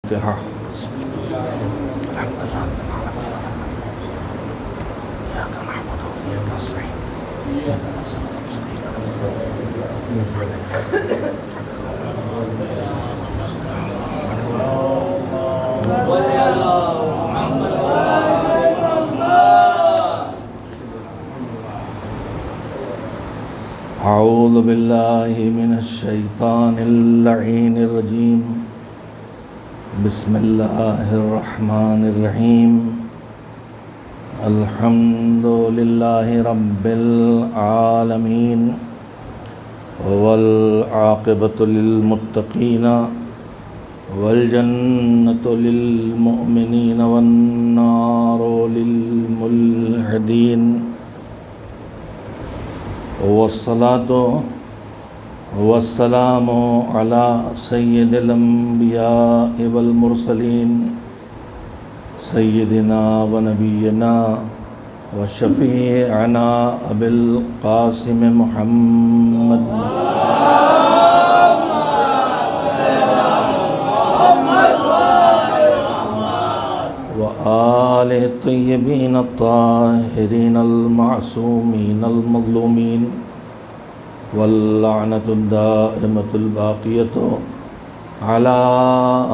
بسم الله الحمد لله رب العالمين إياك نعبد وإياك نستعين اهدنا الصراط المستقيم أعوذ بالله من الشيطان اللعين الرجيم بسم الله الرحمن الرحيم الحمد لله رب العالمين والعاقبة للمتقين والجنة للمؤمنين والنار للملحدين والصلاة والسلام على سيد الأنبياء والمرسلين سيدنا ونبينا وشفيعنا أبي القاسم محمد وآله الطيبين الطاهرين المعصومين المظلومين واللعنة الدائمة الباقية على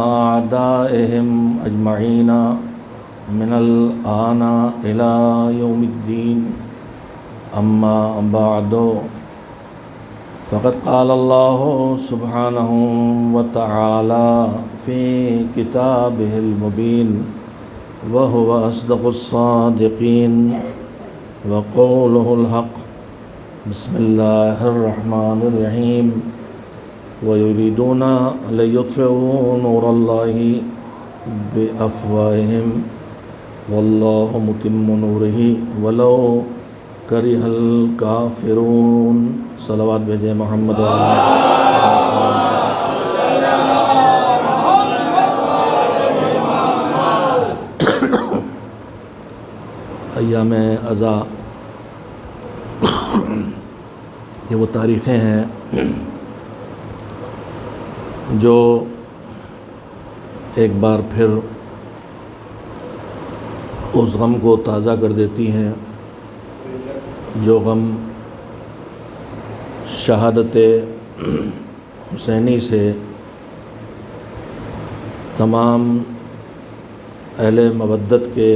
أعدائهم أجمعين من الآن إلى يوم الدين أما بعد فقد قال الله سبحانه وتعالى في كتابه المبين وهو أصدق الصادقين وقوله الحق بسم الله الرحمن الرحيم ويريدون ليطفئوا نور الله بأفواههم والله متم نوره ولو كره الكافرون صلوات بھیجے محمد ایام عزا یہ وہ تاریخیں ہیں جو ایک بار پھر اس غم کو تازہ کر دیتی ہیں جو غم شہادت حسینی سے تمام اہل مودت کے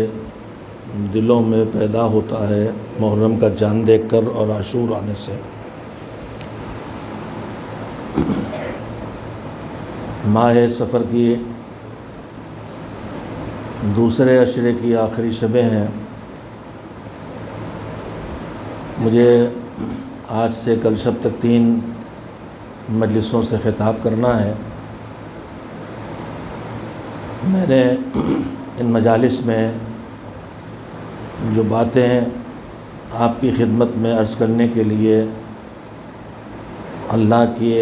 دلوں میں پیدا ہوتا ہے محرم کا چاند دیکھ کر اور عاشور آنے سے۔ ماہ سفر کی دوسرے عشرے کی آخری شبیں ہیں۔ مجھے آج سے کل شب تک 3 مجلسوں سے خطاب کرنا ہے۔ میں نے ان مجالس میں جو باتیں آپ کی خدمت میں عرض کرنے کے لیے اللہ کی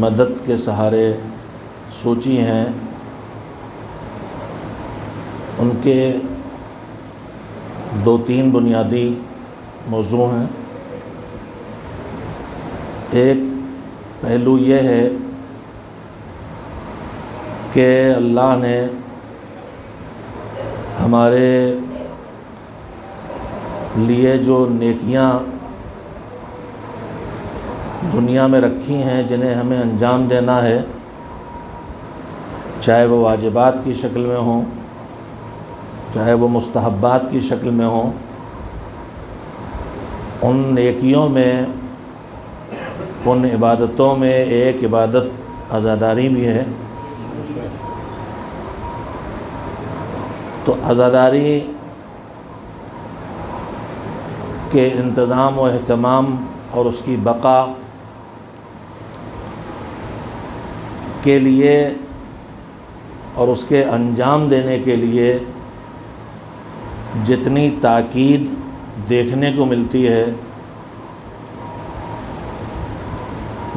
مدد کے سہارے سوچی ہیں، ان کے 2-3 بنیادی موضوع ہیں۔ ایک پہلو یہ ہے کہ اللہ نے ہمارے لیے جو نیکیاں دنیا میں رکھی ہیں جنہیں ہمیں انجام دینا ہے، چاہے وہ واجبات کی شکل میں ہوں، چاہے وہ مستحبات کی شکل میں ہوں، ان نیکیوں میں، ان عبادتوں میں ایک عبادت عزاداری بھی ہے۔ تو عزاداری کے انتظام و اہتمام اور اس کی بقا کے لیے اور اس کے انجام دینے کے لیے جتنی تاکید دیکھنے کو ملتی ہے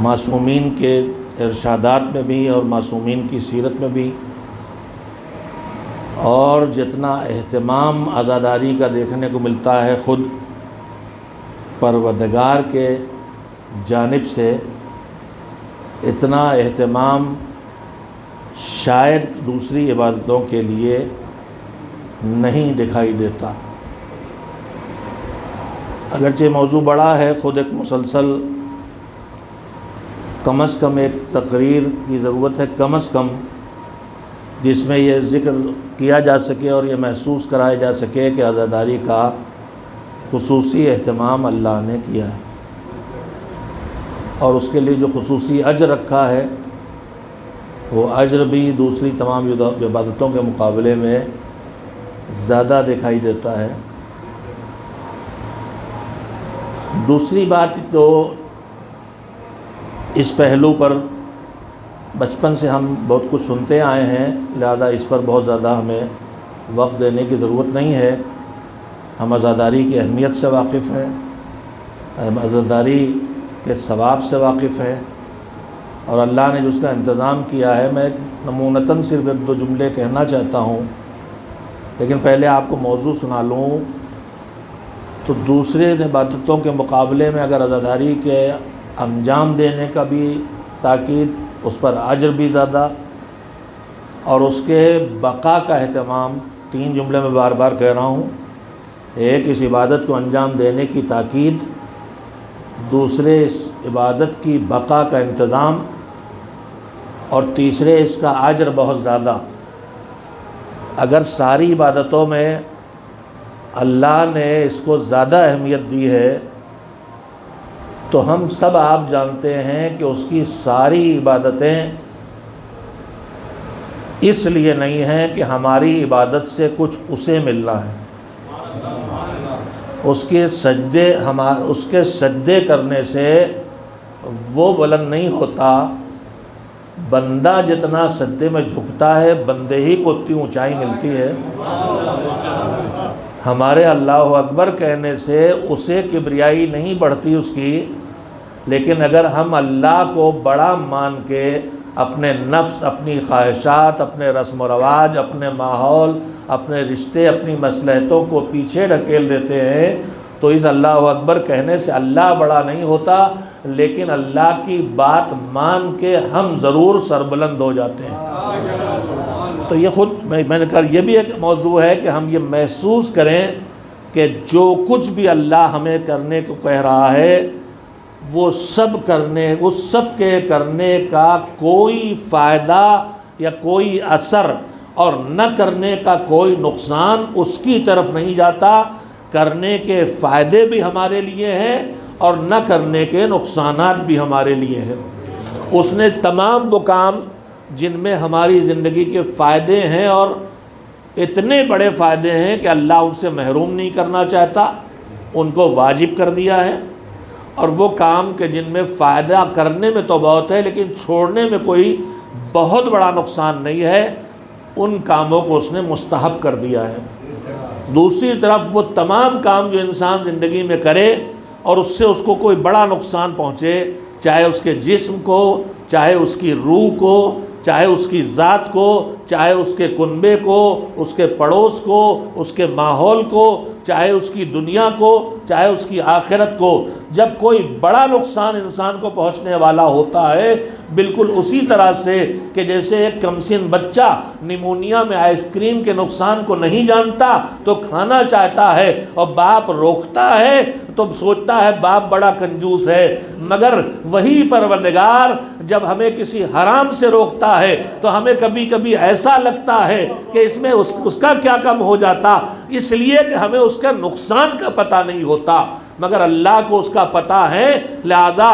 معصومین کے ارشادات میں بھی اور معصومین کی سیرت میں بھی، اور جتنا اہتمام عزاداری کا دیکھنے کو ملتا ہے خود پروردگار کے جانب سے، اتنا اہتمام شاید دوسری عبادتوں کے لیے نہیں دکھائی دیتا۔ اگرچہ موضوع بڑا ہے، خود ایک مسلسل کم از کم ایک تقریر کی ضرورت ہے، کم از کم، جس میں یہ ذکر کیا جا سکے اور یہ محسوس کرایا جا سکے کہ عزاداری کا خصوصی اہتمام اللہ نے کیا ہے، اور اس کے لیے جو خصوصی اجر رکھا ہے وہ اجر بھی دوسری تمام عبادتوں کے مقابلے میں زیادہ دکھائی دیتا ہے۔ دوسری بات تو اس پہلو پر بچپن سے ہم بہت کچھ سنتے آئے ہیں، لہذا اس پر بہت زیادہ ہمیں وقت دینے کی ضرورت نہیں ہے۔ ہم عزاداری کی اہمیت سے واقف ہیں، عزاداری کے ثواب سے واقف ہیں، اور اللہ نے جس کا انتظام کیا ہے۔ میں نمونتاً صرف ایک دو جملے کہنا چاہتا ہوں، لیکن پہلے آپ کو موضوع سنا لوں تو دوسرے عبادتوں کے مقابلے میں اگر عزاداری کے انجام دینے کا بھی تاکید، اس پر اجر بھی زیادہ، اور اس کے بقا کا اہتمام، تین جملے میں بار بار کہہ رہا ہوں، ایک اس عبادت کو انجام دینے کی تاکید، دوسرے اس عبادت کی بقا کا انتظام، اور تیسرے اس کا اجر بہت زیادہ۔ اگر ساری عبادتوں میں اللہ نے اس کو زیادہ اہمیت دی ہے تو ہم سب آپ جانتے ہیں کہ اس کی ساری عبادتیں اس لیے نہیں ہیں کہ ہماری عبادت سے کچھ اسے ملنا ہے۔ اس کے سجدے کرنے سے وہ بلند نہیں ہوتا، بندہ جتنا سجدے میں جھکتا ہے بندے ہی کو اتنی اونچائی ملتی ہے۔ ہمارے اللہ اکبر کہنے سے اسے کبریائی نہیں بڑھتی اس کی، لیکن اگر ہم اللہ کو بڑا مان کے اپنے نفس، اپنی خواہشات، اپنے رسم و رواج، اپنے ماحول، اپنے رشتے، اپنی مصلحتوں کو پیچھے ڈھکیل دیتے ہیں تو اس اللہ اکبر کہنے سے اللہ بڑا نہیں ہوتا، لیکن اللہ کی بات مان کے ہم ضرور سربلند ہو جاتے ہیں۔ تو یہ خود میں نے کہا یہ بھی ایک موضوع ہے کہ ہم یہ محسوس کریں کہ جو کچھ بھی اللہ ہمیں کرنے کو کہہ رہا ہے وہ سب کے کرنے کا کوئی فائدہ یا کوئی اثر اور نہ کرنے کا کوئی نقصان اس کی طرف نہیں جاتا۔ کرنے کے فائدے بھی ہمارے لیے ہیں اور نہ کرنے کے نقصانات بھی ہمارے لیے ہیں۔ اس نے تمام وہ کام جن میں ہماری زندگی کے فائدے ہیں، اور اتنے بڑے فائدے ہیں کہ اللہ ان سے محروم نہیں کرنا چاہتا، ان کو واجب کر دیا ہے، اور وہ کام کہ جن میں فائدہ کرنے میں تو بہت ہے لیکن چھوڑنے میں کوئی بہت بڑا نقصان نہیں ہے، ان کاموں کو اس نے مستحب کر دیا ہے۔ دوسری طرف وہ تمام کام جو انسان زندگی میں کرے اور اس سے اس کو کوئی بڑا نقصان پہنچے، چاہے اس کے جسم کو، چاہے اس کی روح کو، چاہے اس کی ذات کو، چاہے اس کے کنبے کو، اس کے پڑوس کو، اس کے ماحول کو، چاہے اس کی دنیا کو، چاہے اس کی آخرت کو، جب کوئی بڑا نقصان انسان کو پہنچنے والا ہوتا ہے، بالکل اسی طرح سے کہ جیسے ایک کمسن بچہ نمونیا میں آئس کریم کے نقصان کو نہیں جانتا تو کھانا چاہتا ہے، اور باپ روکتا ہے تو سوچتا ہے باپ بڑا کنجوس ہے، مگر وہی پروردگار جب ہمیں کسی حرام سے روکتا ہے تو ہمیں کبھی کبھی ایسا لگتا ہے کہ اس میں اس کا کیا کم ہو جاتا، اس لیے کہ ہمیں اس کا نقصان کا پتہ نہیں ہوتا، مگر اللہ کو اس کا پتہ ہے۔ لہذا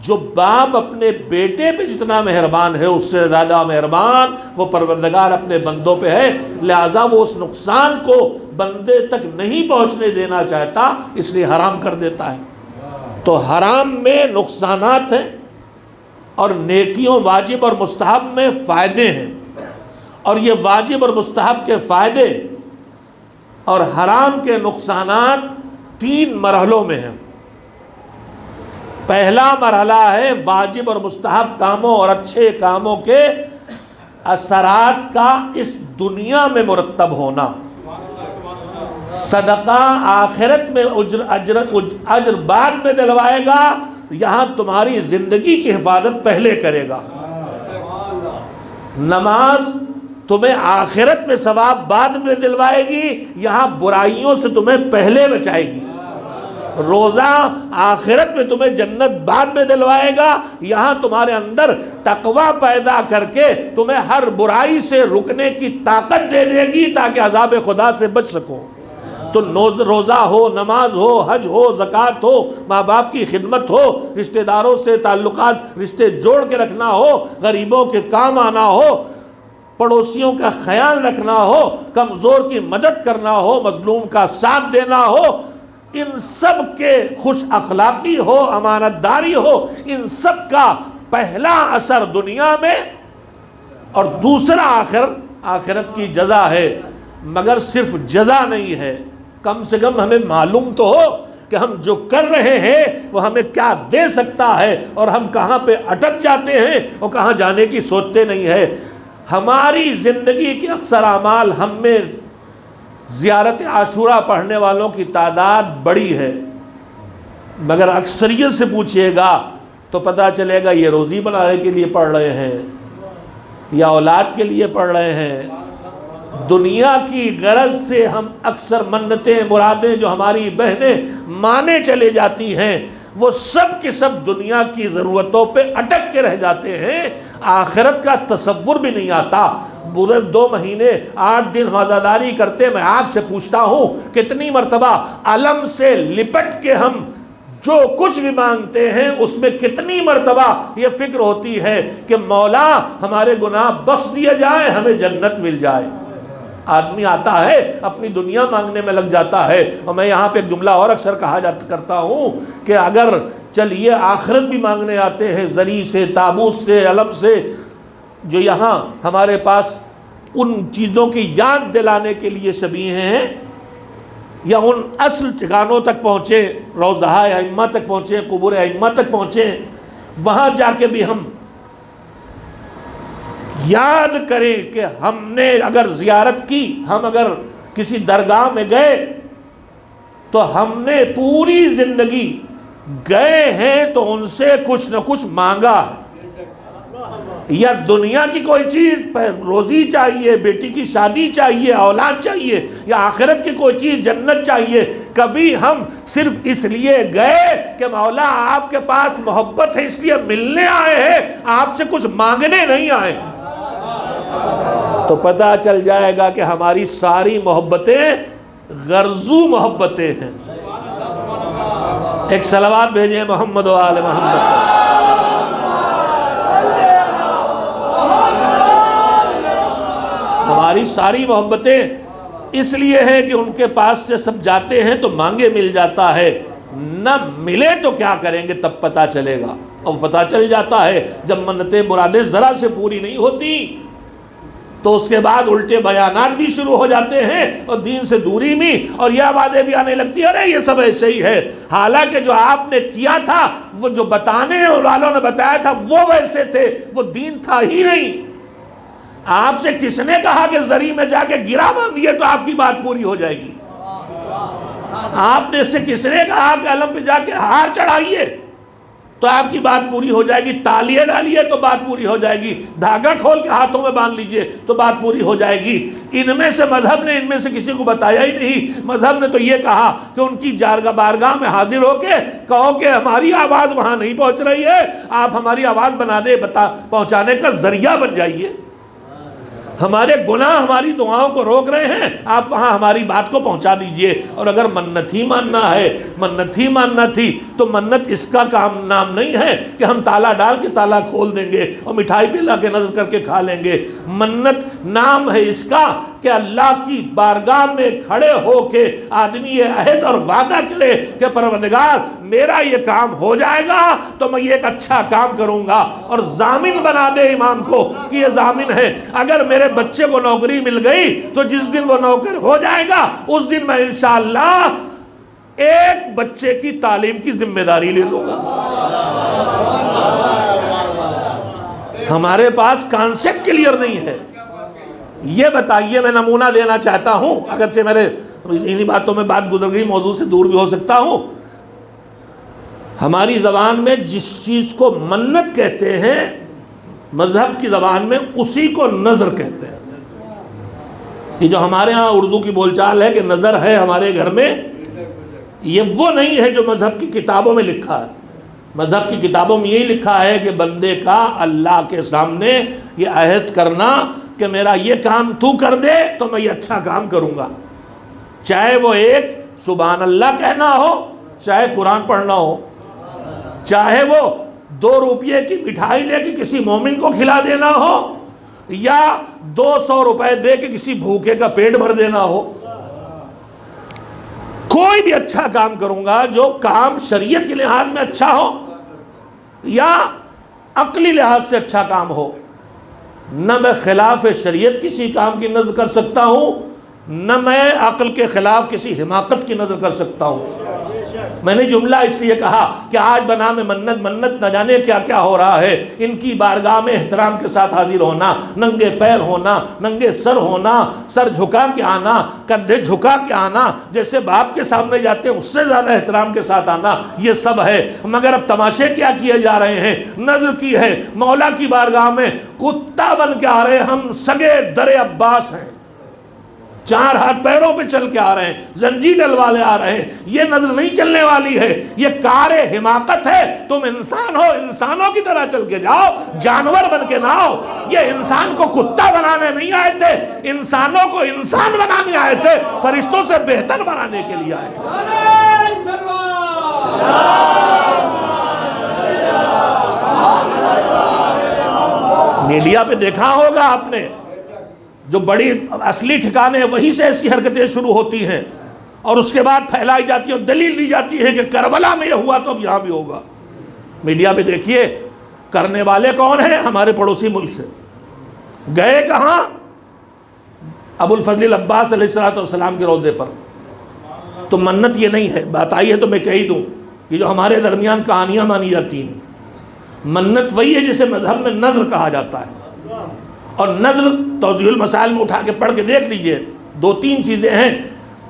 جو باپ اپنے بیٹے پہ جتنا مہربان ہے اس سے زیادہ مہربان وہ پروردگار اپنے بندوں پہ ہے، لہذا وہ اس نقصان کو بندے تک نہیں پہنچنے دینا چاہتا، اس لیے حرام کر دیتا ہے۔ تو حرام میں نقصانات ہیں اور نیکیوں واجب اور مستحب میں فائدے ہیں، اور یہ واجب اور مستحب کے فائدے اور حرام کے نقصانات 3 مرحلوں میں ہیں۔ پہلا مرحلہ ہے واجب اور مستحب کاموں اور اچھے کاموں کے اثرات کا اس دنیا میں مرتب ہونا۔ صدقہ آخرت میں اجر بعد میں دلوائے گا، یہاں تمہاری زندگی کی حفاظت پہلے کرے گا۔ نماز تمہیں آخرت میں ثواب بعد میں دلوائے گی، یہاں برائیوں سے تمہیں پہلے بچائے گی۔ روزہ آخرت میں تمہیں جنت بعد میں دلوائے گا، یہاں تمہارے اندر تقوی پیدا کر کے تمہیں ہر برائی سے رکنے کی طاقت دے دے گی تاکہ عذاب خدا سے بچ سکو۔ تو روزہ ہو، نماز ہو، حج ہو، زکوٰۃ ہو، ماں باپ کی خدمت ہو، رشتہ داروں سے تعلقات رشتے جوڑ کے رکھنا ہو، غریبوں کے کام آنا ہو، پڑوسیوں کا خیال رکھنا ہو، کمزور کی مدد کرنا ہو، مظلوم کا ساتھ دینا ہو، ان سب کے خوش اخلاقی ہو، امانت داری ہو، ان سب کا پہلا اثر دنیا میں اور دوسرا آخرت کی جزا ہے۔ مگر صرف جزا نہیں ہے، کم سے کم ہمیں معلوم تو ہو کہ ہم جو کر رہے ہیں وہ ہمیں کیا دے سکتا ہے اور ہم کہاں پہ اٹک جاتے ہیں اور کہاں جانے کی سوچتے نہیں ہے۔ ہماری زندگی کے اکثر اعمال، ہم میں زیارت عاشورہ پڑھنے والوں کی تعداد بڑی ہے، مگر اکثریت سے پوچھئے گا تو پتہ چلے گا یہ روزی بنانے کے لیے پڑھ رہے ہیں یا اولاد کے لیے پڑھ رہے ہیں۔ دنیا کی غرض سے ہم اکثر منتیں مرادیں جو ہماری بہنیں مانے چلے جاتی ہیں، وہ سب کے سب دنیا کی ضرورتوں پہ اٹک کے رہ جاتے ہیں، آخرت کا تصور بھی نہیں آتا۔ پورے 2 مہینے 8 دن روزہ کرتے، میں آپ سے پوچھتا ہوں کتنی مرتبہ علم سے لپٹ کے ہم جو کچھ بھی مانگتے ہیں اس میں کتنی مرتبہ یہ فکر ہوتی ہے کہ مولا ہمارے گناہ بخش دیے جائیں، ہمیں جنت مل جائے۔ آدمی آتا ہے اپنی دنیا مانگنے میں لگ جاتا ہے، اور میں یہاں پہ ایک جملہ اور اکثر کرتا ہوں کہ اگر چلیے آخرت بھی مانگنے آتے ہیں زری سے، تابوت سے، علم سے، جو یہاں ہمارے پاس ان چیزوں کی یاد دلانے کے لیے شبیہ ہیں، یا ان اصل ٹھکانوں تک پہنچے، روضہ ائمہ تک پہنچے، قبور ائمہ تک پہنچے، وہاں جا کے بھی ہم یاد کریں کہ ہم نے اگر زیارت کی، ہم اگر کسی درگاہ میں گئے تو ہم نے پوری زندگی گئے ہیں تو ان سے کچھ نہ کچھ مانگا ہے، یا دنیا کی کوئی چیز، روزی چاہیے، بیٹی کی شادی چاہیے، اولاد چاہیے، یا آخرت کی کوئی چیز، جنت چاہیے۔ کبھی ہم صرف اس لیے گئے کہ مولا آپ کے پاس محبت ہے اس لیے ملنے آئے ہیں، آپ سے کچھ مانگنے نہیں آئے، تو پتہ چل جائے گا کہ ہماری ساری محبتیں غرضو محبتیں ہیں۔ ایک صلوات بھیجیں محمد و آل محمد۔ ہماری ساری محبتیں اس لیے ہیں کہ ان کے پاس سے سب جاتے ہیں تو مانگے مل جاتا ہے، نہ ملے تو کیا کریں گے تب پتہ چلے گا، اور پتہ چل جاتا ہے جب منتیں مرادیں ذرا سے پوری نہیں ہوتی تو اس کے بعد الٹے بیانات بھی شروع ہو جاتے ہیں اور دین سے دوری بھی، اور یہ آوازیں بھی آنے لگتی ہیں ارے یہ سب ایسے ہی ہے، حالانکہ جو آپ نے کیا تھا، وہ جو بتانے والوں نے بتایا تھا وہ ویسے تھے، وہ دین تھا ہی نہیں۔ آپ سے کس نے کہا کہ زری میں جا کے گرا باندھیے تو آپ کی بات پوری ہو جائے گی؟ آپ نے سے کس نے کہا کہ علم پہ جا کے ہار چڑھائیے تو آپ کی بات پوری ہو جائے گی، تالیے ڈالیے تو بات پوری ہو جائے گی، دھاگا کھول کے ہاتھوں میں باندھ لیجئے تو بات پوری ہو جائے گی؟ ان میں سے مذہب نے ان میں سے کسی کو بتایا ہی نہیں۔ مذہب نے تو یہ کہا کہ ان کی بارگاہ میں حاضر ہو کے کہو کہ ہماری آواز وہاں نہیں پہنچ رہی ہے، آپ ہماری آواز بنا دے، پہنچانے کا ذریعہ بن جائیے، ہمارے گناہ ہماری دعاؤں کو روک رہے ہیں، آپ وہاں ہماری بات کو پہنچا دیجئے۔ اور اگر منت ہی ماننا ہے، منت ہی ماننا تھی تو منت اس کا نام نہیں ہے کہ ہم تالا ڈال کے تالا کھول دیں گے اور مٹھائی پہ لا کے نظر کر کے کھا لیں گے۔ منت نام ہے اس کا کہ اللہ کی بارگاہ میں کھڑے ہو کے آدمی یہ عہد اور وعدہ کرے کہ پروردگار میرا یہ کام ہو جائے گا تو میں یہ ایک اچھا کام کروں گا، اور ضامن بنا دے امام کو کہ یہ ضامن ہے، اگر میرے بچے کو نوکری مل گئی تو جس دن وہ نوکر ہو جائے گا اس دن میں انشاءاللہ ایک بچے کی تعلیم کی ذمہ داری لے لوں گا۔ ہمارے پاس کانسیپٹ کلیئر نہیں ہے۔ یہ بتائیے، میں نمونہ دینا چاہتا ہوں، اگرچہ میرے انہی باتوں میں بات گزر گئی، موضوع سے دور بھی ہو سکتا ہوں۔ ہماری زبان میں جس چیز کو منت کہتے ہیں مذہب کی زبان میں اسی کو نظر کہتے ہیں۔ یہ جو ہمارے ہاں اردو کی بول چال ہے کہ نظر ہے ہمارے گھر میں، یہ وہ نہیں ہے جو مذہب کی کتابوں میں لکھا ہے۔ مذہب کی کتابوں میں یہی لکھا ہے کہ بندے کا اللہ کے سامنے یہ عہد کرنا کہ میرا یہ کام تو کر دے تو میں یہ اچھا کام کروں گا، چاہے وہ ایک سبحان اللہ کہنا ہو، چاہے قرآن پڑھنا ہو، چاہے وہ 2 روپے کی مٹھائی لے کے کسی مومن کو کھلا دینا ہو، یا 200 روپے دے کے کسی بھوکے کا پیٹ بھر دینا ہو۔ کوئی بھی اچھا کام کروں گا جو کام شریعت کے لحاظ میں اچھا ہو یا عقلی لحاظ سے اچھا کام ہو، نہ میں خلاف شریعت کسی کام کی نظر کر سکتا ہوں، نہ میں عقل کے خلاف کسی حماقت کی نظر کر سکتا ہوں۔ میں نے جملہ اس لیے کہا کہ آج بنا میں منت نہ جانے کیا کیا ہو رہا ہے۔ ان کی بارگاہ میں احترام کے ساتھ حاضر ہونا، ننگے پیر ہونا، ننگے سر ہونا، سر جھکا کے آنا، کندھے جھکا کے آنا، جیسے باپ کے سامنے جاتے ہیں اس سے زیادہ احترام کے ساتھ آنا، یہ سب ہے۔ مگر اب تماشے کیا کیے جا رہے ہیں؟ نظر کی ہے مولا کی بارگاہ میں کتا بن کے آ رہے ہیں، ہم سگے در عباس ہیں، 4 ہاتھ پیروں پہ چل کے آ رہے ہیں، زنجیر ڈلوالے آ رہے ہیں۔ یہ نظر نہیں چلنے والی ہے، یہ کار حماقت ہے۔ تم انسان ہو، انسانوں کی طرح چل کے جاؤ، جانور بن کے نہ آؤ۔ یہ انسان کو کتا بنانے نہیں آئے تھے، انسانوں کو انسان بنانے آئے تھے، فرشتوں سے بہتر بنانے کے لیے آئے تھے۔ میڈیا پہ دیکھا ہوگا آپ نے، جو بڑی اصلی ٹھکانے وہیں سے ایسی حرکتیں شروع ہوتی ہیں اور اس کے بعد پھیلائی جاتی ہے اور دلیل دی جاتی ہے کہ کربلا میں یہ ہوا تو اب یہاں بھی ہوگا۔ میڈیا پہ دیکھیے کرنے والے کون ہیں؟ ہمارے پڑوسی ملک سے گئے کہاں؟ ابو الفضل العباس علیہ السلام کے روضے پر۔ تو منت یہ نہیں ہے، بات آئی ہے تو میں کہہ دوں، یہ جو ہمارے درمیان کہانیاں مانی جاتی ہیں، منت وہی ہے جسے مذہب میں نظر کہا جاتا ہے۔ اور نظر توضیح المسائل میں اٹھا کے پڑھ کے دیکھ لیجئے، 2-3 چیزیں ہیں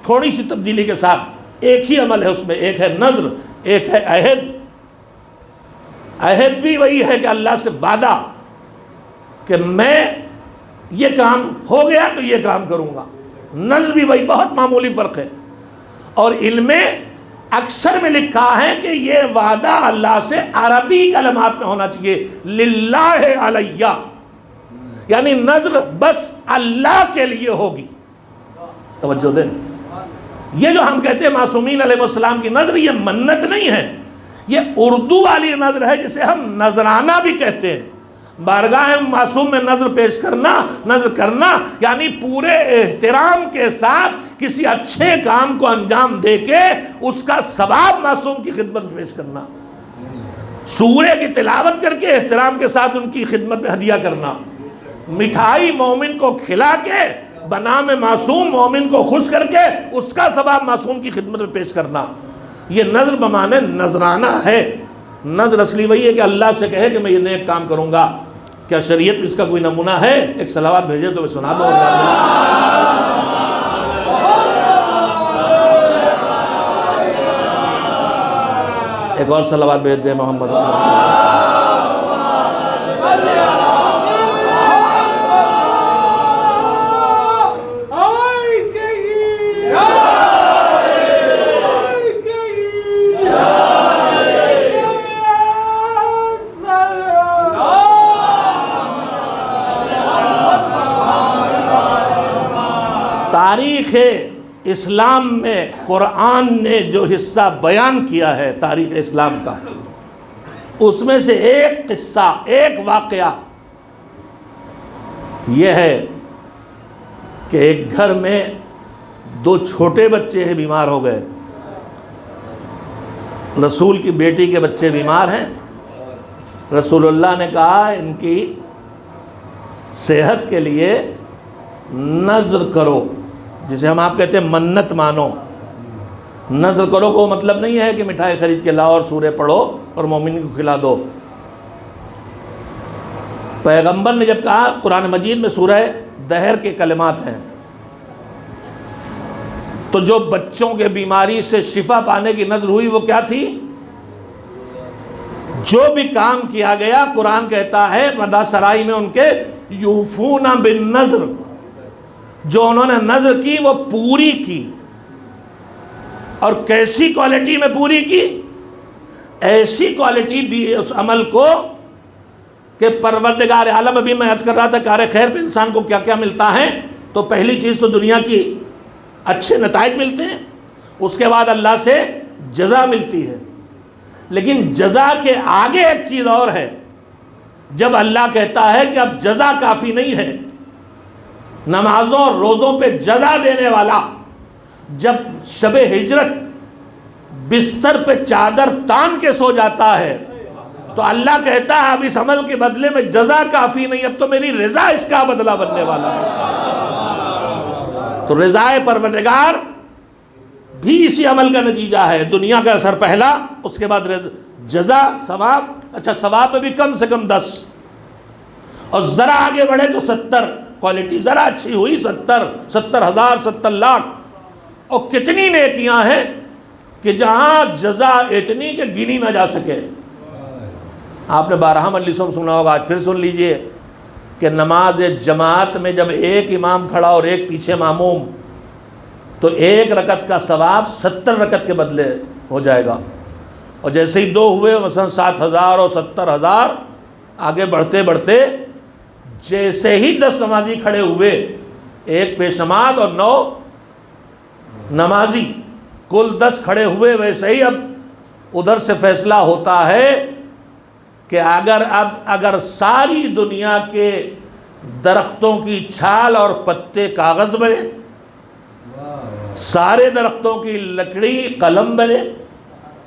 تھوڑی سی تبدیلی کے ساتھ، ایک ہی عمل ہے اس میں، ایک ہے نظر، ایک ہے عہد۔ عہد بھی وہی ہے کہ اللہ سے وعدہ کہ میں یہ کام ہو گیا تو یہ کام کروں گا، نظر بھی وہی، بہت معمولی فرق ہے۔ اور علم اکثر میں لکھا ہے کہ یہ وعدہ اللہ سے عربی کلمات میں ہونا چاہیے، للہ علیہ، یعنی نظر بس اللہ کے لیے ہوگی۔ توجہ دیں، یہ جو ہم کہتے ہیں معصومین علیہ السلام کی نظر، یہ منت نہیں ہے، یہ اردو والی نظر ہے جسے ہم نذرانہ بھی کہتے ہیں۔ بارگاہ معصوم میں نظر پیش کرنا، نظر کرنا یعنی پورے احترام کے ساتھ کسی اچھے کام کو انجام دے کے اس کا ثواب معصوم کی خدمت میں پیش کرنا، سورہ کی تلاوت کر کے احترام کے ساتھ ان کی خدمت میں ہدیہ کرنا، مٹھائی مومن کو کھلا کے بنام معصوم مومن کو خوش کر کے اس کا ثواب معصوم کی خدمت میں پیش کرنا، یہ نظر بمانے نذرانہ ہے۔ نظر اصلی وہی ہے کہ اللہ سے کہے کہ میں یہ نیک کام کروں گا۔ کیا شریعت میں اس کا کوئی نمونہ ہے؟ ایک صلوات بھیجے تو میں سنا دوں۔ ایک اور صلوات بھیج دیں محمد۔ تاریخ اسلام میں قرآن نے جو حصہ بیان کیا ہے تاریخ اسلام کا، اس میں سے ایک قصہ، ایک واقعہ یہ ہے کہ ایک گھر میں 2 چھوٹے بچے ہیں، بیمار ہو گئے۔ رسول کی بیٹی کے بچے بیمار ہیں، رسول اللہ نے کہا ان کی صحت کے لیے نذر کرو، جسے ہم آپ کہتے ہیں منت مانو۔ نذر کرو کو مطلب نہیں ہے کہ مٹھائی خرید کے لاؤ اور سورہ پڑھو اور مومن کو کھلا دو۔ پیغمبر نے جب کہا، قرآن مجید میں سورہ دہر کے کلمات ہیں، تو جو بچوں کے بیماری سے شفا پانے کی نذر ہوئی وہ کیا تھی؟ جو بھی کام کیا گیا قرآن کہتا ہے مدح سرائی میں ان کے یوفون بالنذر، جو انہوں نے نذر کی وہ پوری کی. اور کیسی کوالٹی میں پوری کی؟ ایسی کوالٹی دی اس عمل کو کہ پروردگار عالم، ابھی میں عرض کر رہا تھا کار خیر پہ انسان کو کیا کیا ملتا ہے، تو پہلی چیز تو دنیا کی اچھے نتائج ملتے ہیں، اس کے بعد اللہ سے جزا ملتی ہے. لیکن جزا کے آگے ایک چیز اور ہے. جب اللہ کہتا ہے کہ اب جزا کافی نہیں ہے، نمازوں اور روزوں پہ جزا دینے والا جب شب ہجرت بستر پہ چادر تان کے سو جاتا ہے تو اللہ کہتا ہے اب اس عمل کے بدلے میں جزا کافی نہیں، اب تو میری رضا اس کا بدلہ بننے والا ہے. تو رضا پروردگار بھی اسی عمل کا نتیجہ ہے. دنیا کا اثر پہلا، اس کے بعد جزا ثواب. اچھا ثواب میں بھی کم سے کم 10، اور ذرا آگے بڑھے تو 70. کوالٹی ذرا اچھی ہوئی 70,000 70 لاکھ. اور کتنی نیکیاں ہیں کہ جہاں جزا اتنی کہ گنی نہ جا سکے. آپ نے 12 مجلسوں میں سنا ہوگا، آج پھر سن لیجئے کہ نماز جماعت میں جب ایک امام کھڑا اور ایک پیچھے ماموم، تو 1 رکعت کا ثواب 70 رکعت کے بدلے ہو جائے گا. اور جیسے ہی 2 ہوئے، مثلا 7,000 اور 70,000، آگے بڑھتے بڑھتے جیسے ہی 10 نمازی کھڑے ہوئے، 1 پیش نماز اور 9 نمازی، کل 10 کھڑے ہوئے، ویسے ہی اب ادھر سے فیصلہ ہوتا ہے کہ اگر ساری دنیا کے درختوں کی چھال اور پتے کاغذ بنے، سارے درختوں کی لکڑی قلم بنے،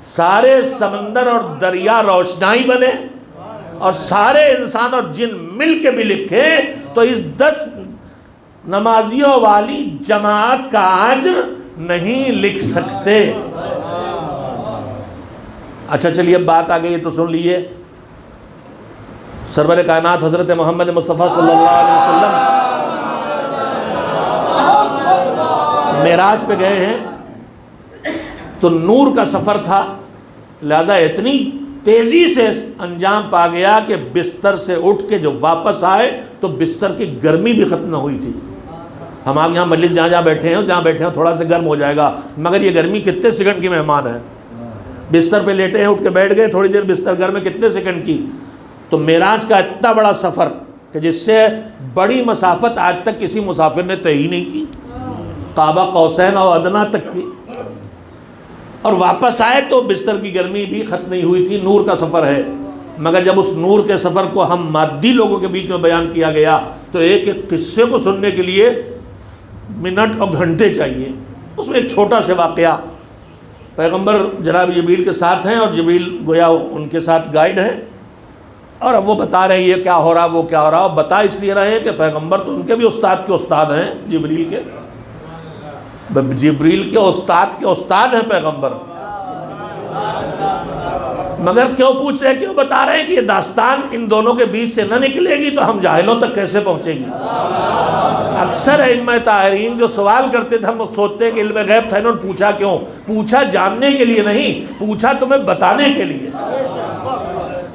سارے سمندر اور دریا روشنائی بنے، اور سارے انسان اور جن مل کے بھی لکھیں، تو اس 10 نمازیوں والی جماعت کا اجر نہیں لکھ سکتے. اچھا چلیے اب بات آ گئی تو سن لیجیے. سرور کائنات حضرت محمد مصطفیٰ صلی اللہ علیہ وسلم معراج پہ گئے ہیں تو نور کا سفر تھا، لہذا اتنی تیزی سے انجام پا گیا کہ بستر سے اٹھ کے جو واپس آئے تو بستر کی گرمی بھی ختم نہ ہوئی تھی. ہم آپ یہاں مجلس جہاں بیٹھے ہیں تھوڑا سا گرم ہو جائے گا، مگر یہ گرمی کتنے سیکنڈ کی مہمان ہے. بستر پہ لیٹے ہیں، اٹھ کے بیٹھ گئے، تھوڑی دیر بستر گرم ہے، کتنے سیکنڈ کی. تو معراج کا اتنا بڑا سفر کہ جس سے بڑی مسافت آج تک کسی مسافر نے طے ہی نہیں کی، قاب قوسین اور ادنیٰ تک کی. اور واپس آئے تو بستر کی گرمی بھی ختم نہیں ہوئی تھی. نور کا سفر ہے، مگر جب اس نور کے سفر کو ہم مادی لوگوں کے بیچ میں بیان کیا گیا تو ایک ایک قصے کو سننے کے لیے منٹ اور گھنٹے چاہیے. اس میں ایک چھوٹا سا واقعہ، پیغمبر جناب جبریل کے ساتھ ہیں اور جبریل گویا ان کے ساتھ گائیڈ ہیں، اور اب وہ بتا رہے ہیں یہ کیا ہو رہا وہ کیا ہو رہا. اور بتا اس لیے رہے ہیں کہ پیغمبر تو ان کے بھی استاد کے استاد ہیں، جبریل کے استاد ہیں پیغمبر. مگر کیوں پوچھ رہے ہیں، کیوں بتا رہے ہیں کہ یہ داستان ان دونوں کے بیچ سے نہ نکلے گی تو ہم جاہلوں تک کیسے پہنچے گی. اکثر ائمہ طاہرین جو سوال کرتے تھے، ہم سوچتے ہیں کہ علم غیب تھا، انہوں نے پوچھا کیوں؟ پوچھا جاننے کے لیے نہیں، پوچھا تمہیں بتانے کے لیے.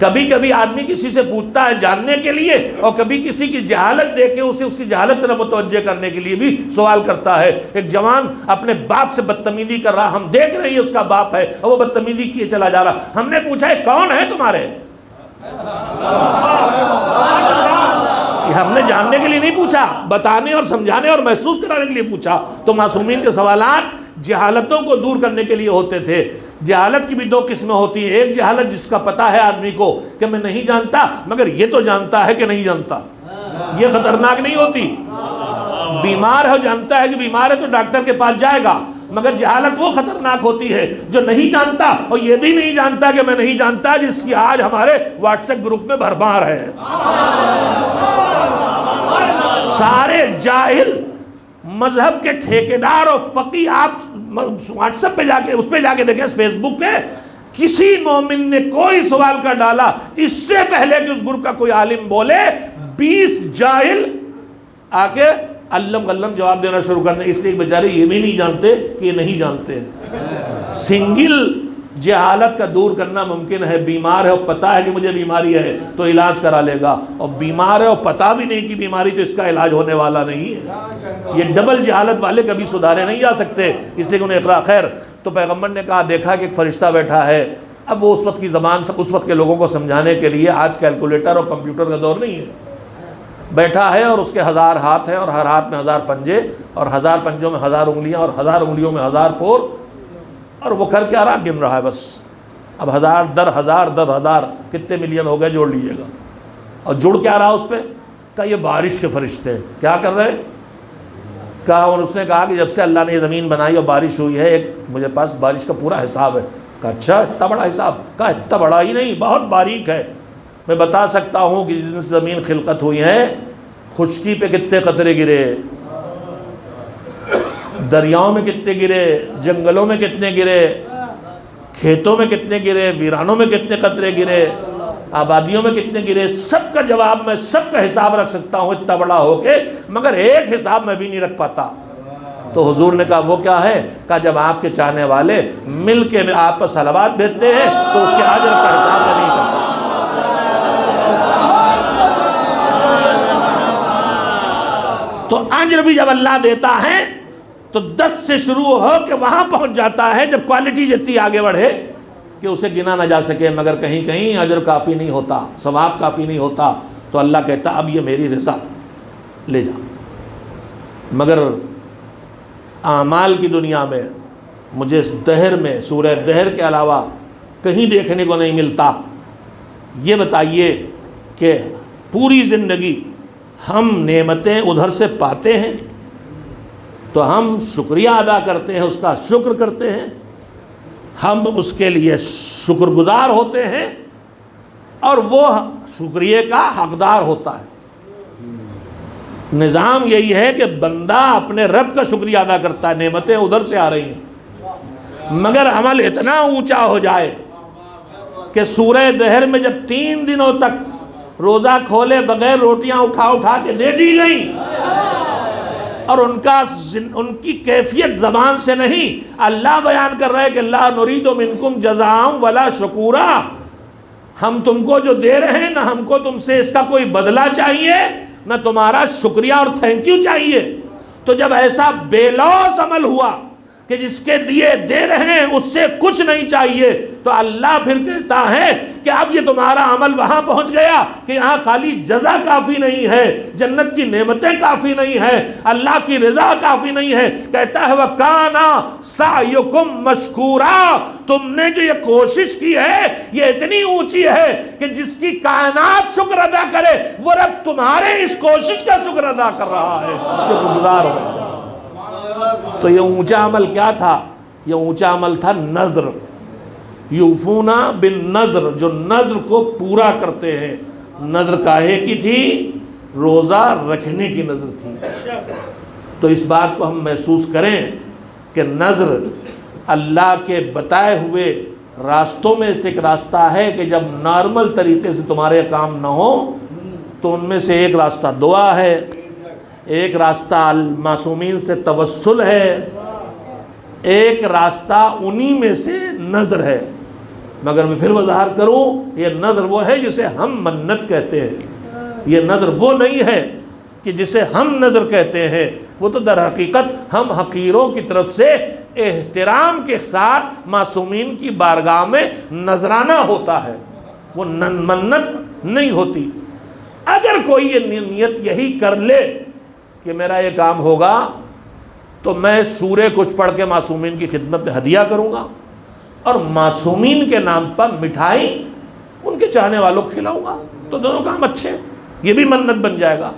کبھی کبھی آدمی کسی سے پوچھتا ہے جاننے کے لیے، اور کبھی کسی کی جہالت دے کے اسے اس کی جہالت طرف متوجہ کرنے کے لیے بھی سوال کرتا ہے. ایک جوان اپنے باپ سے بدتمیزی کر رہا، ہم دیکھ رہے ہیں اس کا باپ ہے اور وہ بدتمیزی کیے چلا جا رہا. ہم نے پوچھا ہے کون ہے تمہارے؟ ہم نے جاننے کے لیے نہیں پوچھا، بتانے اور سمجھانے اور محسوس کرانے کے لیے پوچھا. تو معصومین کے سوالات جہالتوں کو دور کرنے کے لیے ہوتے تھے. جہالت کی بھی 2 قسمیں ہوتی ہیں. ایک جہالت جس کا پتہ ہے آدمی کو کہ میں نہیں جانتا مگر یہ تو جانتا ہے کہ نہیں جانتا، یہ خطرناک نہیں ہوتی. بیمار ہے، جانتا ہے کہ بیمار ہے تو ڈاکٹر کے پاس جائے گا، مگر جہالت وہ خطرناک ہوتی ہے جو نہیں جانتا اور یہ بھی نہیں جانتا کہ میں نہیں جانتا، جس کی آج ہمارے واٹس ایپ گروپ میں بھرمار ہے. سارے جاہل مذہب کے ٹھیکیدار اور فقیہ، آپ واٹس ایپ پہ جا کے دیکھیں، فیس بک پہ کسی مومن نے کوئی سوال کا ڈالا اس سے پہلے کہ اس گروپ کا کوئی عالم بولے، 20 جاہل آ کے علم غلم جواب دینا شروع کرنے. اس لیے بیچارے یہ بھی نہیں جانتے کہ یہ نہیں جانتے. سنگل جہالت کا دور کرنا ممکن ہے، بیمار ہے اور پتہ ہے کہ مجھے بیماری ہے تو علاج کرا لے گا، اور بیمار ہے اور پتہ بھی نہیں کہ بیماری تو اس کا علاج ہونے والا نہیں ہے۔ یہ ڈبل جہالت والے کبھی سدھارے نہیں جا سکتے، اس لیے کہ انہیں اقرا خیر۔ تو پیغمبر نے کہا دیکھا کہ ایک فرشتہ بیٹھا ہے۔ اب وہ اس وقت کی زبان سے اس وقت کے لوگوں کو سمجھانے کے لیے، آج کیلکولیٹر اور کمپیوٹر کا دور نہیں ہے، بیٹھا ہے اور اس کے 1000 ہاتھ ہیں اور ہر ہاتھ میں 1000 پنجے، اور 1000 پنجوں میں 1000 انگلیاں، اور 1000 انگلیوں میں 1000 پور، اور وہ کر کے آرہا گن رہا ہے بس۔ اب 1000 در 1000 در 1000 کتنے ملین ہو گئے جوڑ لیجئے گا، اور جڑ کیا رہا اس پہ؟ کہا یہ بارش کے فرشتے کیا کر رہے؟ کہا، اور اس نے کہا کہ جب سے اللہ نے یہ زمین بنائی اور بارش ہوئی ہے، ایک مجھے پاس بارش کا پورا حساب ہے۔ کہا اچھا اتنا بڑا حساب؟ کہا اتنا بڑا ہی نہیں، بہت باریک ہے، میں بتا سکتا ہوں کہ جس دن سے زمین خلقت ہوئی ہے خشکی پہ کتنے قطرے گرے، دریاؤں میں کتنے گرے، جنگلوں میں کتنے گرے، کھیتوں میں کتنے گرے، ویرانوں میں کتنے قطرے گرے، آبادیوں میں کتنے گرے، سب کا جواب میں سب کا حساب رکھ سکتا ہوں اتنا بڑا ہو کے، مگر ایک حساب میں بھی نہیں رکھ پاتا۔ تو حضور نے کہا وہ کیا ہے؟ کہا جب آپ کے چاہنے والے مل کے آپ پر صلوات بھیجتے ہیں تو اس کے اجر کا حساب میں نہیں کرتا۔ تو اجر بھی جب اللہ دیتا ہے تو 10 سے شروع ہو کے وہاں پہنچ جاتا ہے جب کوالٹی جتنی آگے بڑھے کہ اسے گنا نہ جا سکے، مگر کہیں کہیں اجر کافی نہیں ہوتا، ثواب کافی نہیں ہوتا، تو اللہ کہتا اب یہ میری رضا لے جا۔ مگر اعمال کی دنیا میں مجھے دہر میں سورہ دہر کے علاوہ کہیں دیکھنے کو نہیں ملتا۔ یہ بتائیے کہ پوری زندگی ہم نعمتیں ادھر سے پاتے ہیں تو ہم شکریہ ادا کرتے ہیں، اس کا شکر کرتے ہیں، ہم اس کے لیے شکر گزار ہوتے ہیں، اور وہ شکریہ کا حقدار ہوتا ہے۔ نظام یہی ہے کہ بندہ اپنے رب کا شکریہ ادا کرتا ہے، نعمتیں ادھر سے آ رہی ہیں، مگر عمل اتنا اونچا ہو جائے کہ سورہ دہر میں جب 3 دنوں تک روزہ کھولے بغیر روٹیاں اٹھا کے دے دی گئیں، اور ان کی کیفیت زبان سے نہیں، اللہ بیان کر رہا ہے کہ لا نرید منکم جزاء ولا شکورا، ہم تم کو جو دے رہے ہیں نہ ہم کو تم سے اس کا کوئی بدلہ چاہیے، نہ تمہارا شکریہ اور تھینک یو چاہیے۔ تو جب ایسا بے لوث عمل ہوا کہ جس کے لیے دے رہے ہیں اس سے کچھ نہیں چاہیے، تو اللہ پھر کہتا ہے کہ اب یہ تمہارا عمل وہاں پہنچ گیا کہ یہاں خالی جزا کافی نہیں ہے، جنت کی نعمتیں کافی نہیں ہے، اللہ کی رضا کافی نہیں ہے، کہتا ہے وَكَانَ سَعْيُكُمْ مَشْكُورًا، تم نے جو یہ کوشش کی ہے یہ اتنی اونچی ہے کہ جس کی کائنات شکر ادا کرے وہ رب تمہارے اس کوشش کا شکر ادا کر رہا ہے، شکر گزار ہو رہا ہے۔ تو یہ اونچا عمل کیا تھا؟ یہ اونچا عمل تھا نذر، یوفونا بالنذر، جو نذر کو پورا کرتے ہیں۔ نذر کاہے کی تھی؟ روزہ رکھنے کی نذر تھی۔ تو اس بات کو ہم محسوس کریں کہ نذر اللہ کے بتائے ہوئے راستوں میں سے ایک راستہ ہے کہ جب نارمل طریقے سے تمہارے کام نہ ہو تو ان میں سے ایک راستہ دعا ہے، ایک راستہ معصومین سے توسل ہے، ایک راستہ انہی میں سے نذر ہے۔ مگر میں پھر وضاحت کروں، یہ نذر وہ ہے جسے ہم منت کہتے ہیں، یہ نذر وہ نہیں ہے کہ جسے ہم نذر کہتے ہیں، وہ تو در حقیقت ہم حقیروں کی طرف سے احترام کے ساتھ معصومین کی بارگاہ میں نذرانہ ہوتا ہے، وہ منت نہیں ہوتی۔ اگر کوئی یہ نیت یہی کر لے کہ میرا یہ کام ہوگا تو میں سورہ کچھ پڑھ کے معصومین کی خدمت میں ہدیہ کروں گا، اور معصومین کے نام پر مٹھائی ان کے چاہنے والوں کو کھلاؤں گا، تو دونوں کام اچھے، یہ بھی منت بن جائے گا۔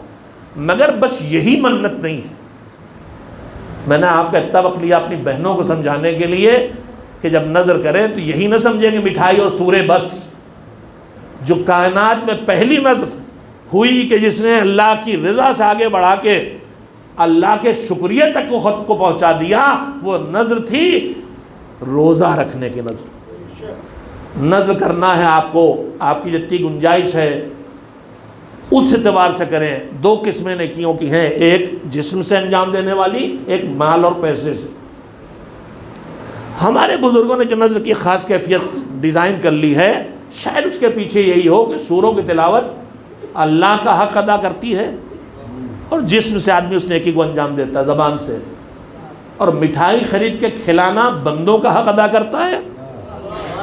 مگر بس یہی منت نہیں ہے۔ میں نے آپ کا اتنا وقت لیا اپنی بہنوں کو سمجھانے کے لیے کہ جب نظر کریں تو یہی نہ سمجھیں کہ مٹھائی اور سورہ بس۔ جو کائنات میں پہلی نظر ہوئی کہ جس نے اللہ کی رضا سے آگے بڑھا کے اللہ کے شکریہ تک کو خود کو پہنچا دیا، وہ نظر تھی روزہ رکھنے کی نظر۔ نظر کرنا ہے آپ کو، آپ کی جتنی گنجائش ہے اس اعتبار سے کریں۔ دو قسمیں نیکیوں کی ہیں، ایک جسم سے انجام دینے والی، ایک مال اور پیسے سے۔ ہمارے بزرگوں نے جو نظر کی خاص کیفیت ڈیزائن کر لی ہے، شاید اس کے پیچھے یہی ہو کہ سوروں کی تلاوت اللہ کا حق ادا کرتی ہے، اور جسم سے آدمی اس نیکی کو انجام دیتا ہے زبان سے، اور مٹھائی خرید کے کھلانا بندوں کا حق ادا کرتا ہے،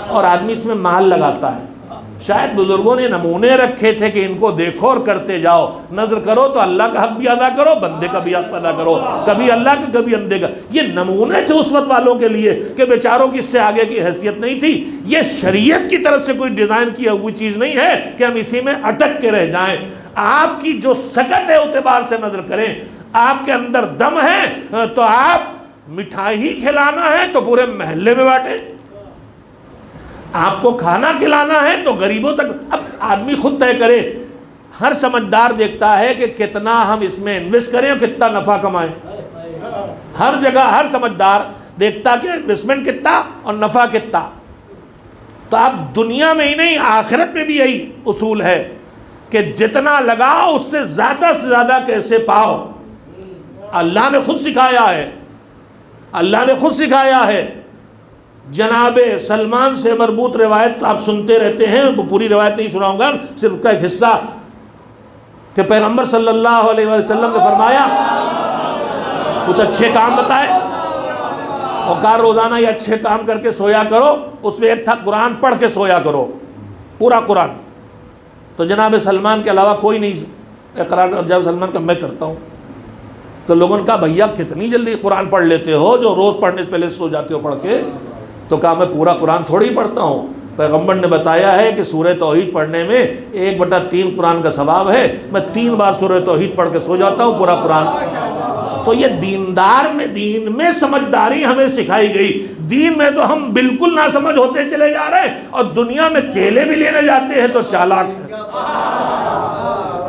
اور آدمی اس میں مال لگاتا ہے۔ شاید بزرگوں نے نمونے رکھے تھے کہ ان کو دیکھو اور کرتے جاؤ، نظر کرو تو اللہ کا حق بھی ادا کرو، بندے کا بھی حق ادا کرو، کبھی اللہ کا کبھی بندے کا۔ یہ نمونے تھے اس وقت والوں کے لیے کہ بیچاروں کی اس سے آگے کی حیثیت نہیں تھی۔ یہ شریعت کی طرف سے کوئی ڈیزائن کیا ہوئی چیز نہیں ہے کہ ہم اسی میں اٹک کے رہ جائیں۔ آپ کی جو سکت ہے اعتبار سے نظر کریں، آپ کے اندر دم ہے تو آپ مٹھائی کھلانا ہے تو پورے محلے میں بانٹیں، آپ کو کھانا کھلانا ہے تو غریبوں تک۔ اب آدمی خود طے کرے، ہر سمجھدار دیکھتا ہے کہ کتنا ہم اس میں انویسٹ کریں اور کتنا نفع کمائیں۔ ہر جگہ ہر سمجھدار دیکھتا کہ انویسٹمنٹ کتنا اور نفع کتنا۔ تو اب دنیا میں ہی نہیں، آخرت میں بھی یہی اصول ہے کہ جتنا لگاؤ اس سے زیادہ کیسے پاؤ۔ اللہ نے خود سکھایا ہے، اللہ نے خود سکھایا ہے۔ جناب سلمان سے مربوط روایت آپ سنتے رہتے ہیں، وہ پوری روایت نہیں سناؤں گا، صرف اس کا ایک حصہ، کہ پیغمبر صلی اللہ علیہ وسلم نے فرمایا کچھ اچھے کام بتائے، اور کہا روزانہ یہ اچھے کام کر کے سویا کرو۔ اس میں ایک تھا قرآن پڑھ کے سویا کرو، پورا قرآن۔ تو جناب سلمان کے علاوہ کوئی نہیں اقرار، جب سلمان کا میں کرتا ہوں، تو لوگوں نے کہا بھیا کتنی جلدی قرآن پڑھ لیتے ہو، جو روز پڑھنے سے پہلے سو جاتے ہو پڑھ کے؟ تو کہا میں پورا قرآن تھوڑی پڑھتا ہوں، پیغمبر نے بتایا ہے کہ سورہ توحید پڑھنے میں 1/3 قرآن کا ثواب ہے، میں 3 بار سورہ توحید پڑھ کے سو جاتا ہوں پورا قرآن۔ تو یہ دیندار میں، دین میں سمجھداری ہمیں سکھائی گئی۔ دین میں تو ہم بالکل نہ سمجھ ہوتے چلے جا رہے ہیں، اور دنیا میں کیلے بھی لینے جاتے ہیں تو چالاک ہیں۔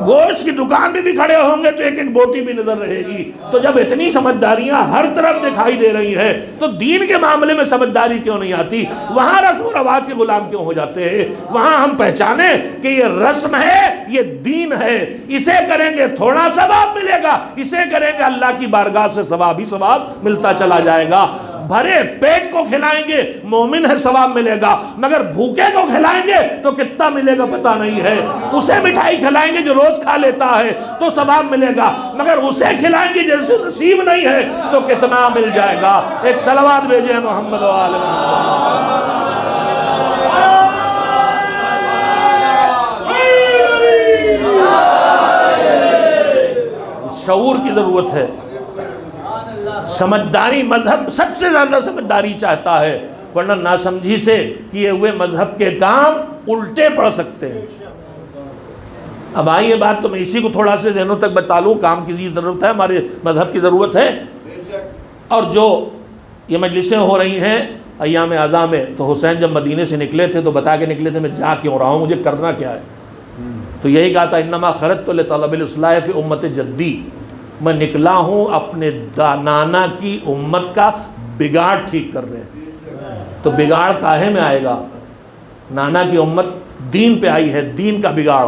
گوشت کی دکان بھی کھڑے ہوں گے تو ایک ایک بوٹی بھی نظر رہے گی۔ تو جب اتنی سمجھداریاں ہر طرف دکھائی دے رہی ہیں تو دین کے معاملے میں سمجھداری کیوں نہیں آتی؟ وہاں رسم و رواج کے غلام کیوں ہو جاتے ہیں؟ وہاں ہم پہچانیں کہ یہ رسم ہے، یہ دین ہے، اسے کریں گے تھوڑا ثواب ملے گا، اسے کریں گے اللہ کی بارگاہ سے ثواب ہی ثواب ملتا چلا جائے گا۔ بھرے پیٹ کو کھلائیں گے مومن ہے ثواب ملے گا، مگر بھوکے کو کھلائیں گے تو کتنا ملے گا پتہ نہیں ہے۔ اسے مٹھائی کھلائیں گے جو روز کھا لیتا ہے تو ثواب ملے گا، مگر اسے کھلائیں گے جیسے نصیب نہیں ہے تو کتنا مل جائے گا۔ ایک صلوات بھیجیں محمد و آل محمد۔ شعور کی ضرورت ہے، سمجھداری۔ مذہب سب سے زیادہ سمجھداری چاہتا ہے، ورنہ ناسمجھی سے کیے ہوئے مذہب کے کام الٹے پڑ سکتے ہیں۔ اب آئی یہ بات تو میں اسی کو تھوڑا سے ذہنوں تک بتا لوں، کام کی ضرورت ہے، ہمارے مذہب کی ضرورت ہے۔ اور جو یہ مجلسیں ہو رہی ہیں ایام اعزاں میں، تو حسین جب مدینے سے نکلے تھے تو بتا کے نکلے تھے میں جا کیوں رہا ہوں، مجھے کرنا کیا ہے؟ تو یہی کہا تھا انما خرجت لطلب الاصلاح فی امت جدی، میں نکلا ہوں اپنے نانا کی امت کا بگاڑ ٹھیک کر رہے ہیں۔ تو بگاڑ کاہے میں آئے گا؟ نانا کی امت دین پہ آئی ہے، دین کا بگاڑ۔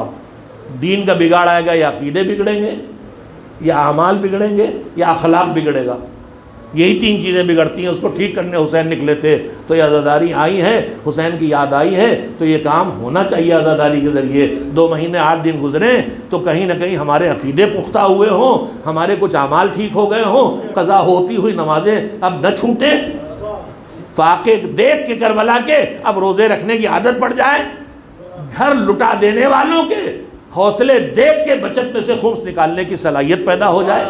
دین کا بگاڑ آئے گا یا عقیدے بگڑیں گے، یا اعمال بگڑیں گے، یا اخلاق بگڑے گا۔ یہی 3 چیزیں بگڑتی ہیں۔ اس کو ٹھیک کرنے حسین نکلے تھے تو یہ عزاداری آئی ہے، حسین کی یاد آئی ہے، تو یہ کام ہونا چاہیے عزاداری کے ذریعے۔ 2 مہینے 8 دن گزرے تو کہیں نہ کہیں ہمارے عقیدے پختہ ہوئے ہوں، ہمارے کچھ اعمال ٹھیک ہو گئے ہوں، قضا ہوتی ہوئی نمازیں اب نہ چھوٹیں، فاقے دیکھ کے کربلا کے اب روزے رکھنے کی عادت پڑ جائے، گھر لٹا دینے والوں کے حوصلے دیکھ کے بچت میں سے خمس نکالنے کی صلاحیت پیدا ہو جائے۔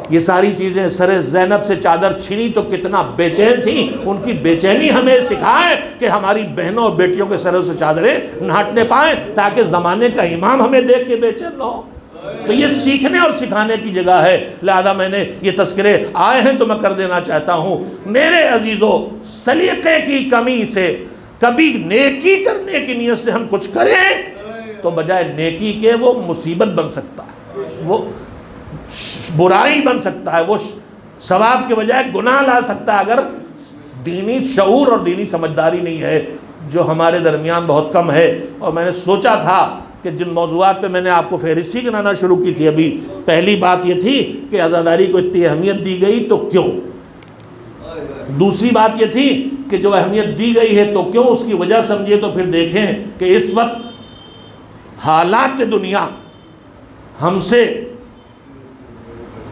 یہ ساری چیزیں سر زینب سے چادر چھینی تو کتنا بے چین تھیں، ان کی بے چینی ہمیں سکھائے کہ ہماری بہنوں اور بیٹیوں کے سروں سے چادریں نہ ہٹنے پائیں، تاکہ زمانے کا امام ہمیں دیکھ کے بے چین نہ ہو۔ تو یہ سیکھنے اور سکھانے کی جگہ ہے، لہذا میں نے یہ تذکرے آئے ہیں تو میں کر دینا چاہتا ہوں۔ میرے عزیزو، سلیقے کی کمی سے کبھی نیکی کرنے کی نیت سے ہم کچھ کریں تو بجائے نیکی کے وہ مصیبت بن سکتا ہے، وہ برائی بن سکتا ہے، وہ ثواب کے بجائے گناہ لا سکتا ہے اگر دینی شعور اور دینی سمجھداری نہیں ہے، جو ہمارے درمیان بہت کم ہے۔ اور میں نے سوچا تھا کہ جن موضوعات پہ میں نے آپ کو فہرستی گنانا شروع کی تھی، ابھی پہلی بات یہ تھی کہ عزاداری کو اتنی اہمیت دی گئی تو کیوں؟ دوسری بات یہ تھی کہ جو اہمیت دی گئی ہے تو کیوں اس کی وجہ سمجھے تو پھر دیکھیں کہ اس وقت حالات دنیا ہم سے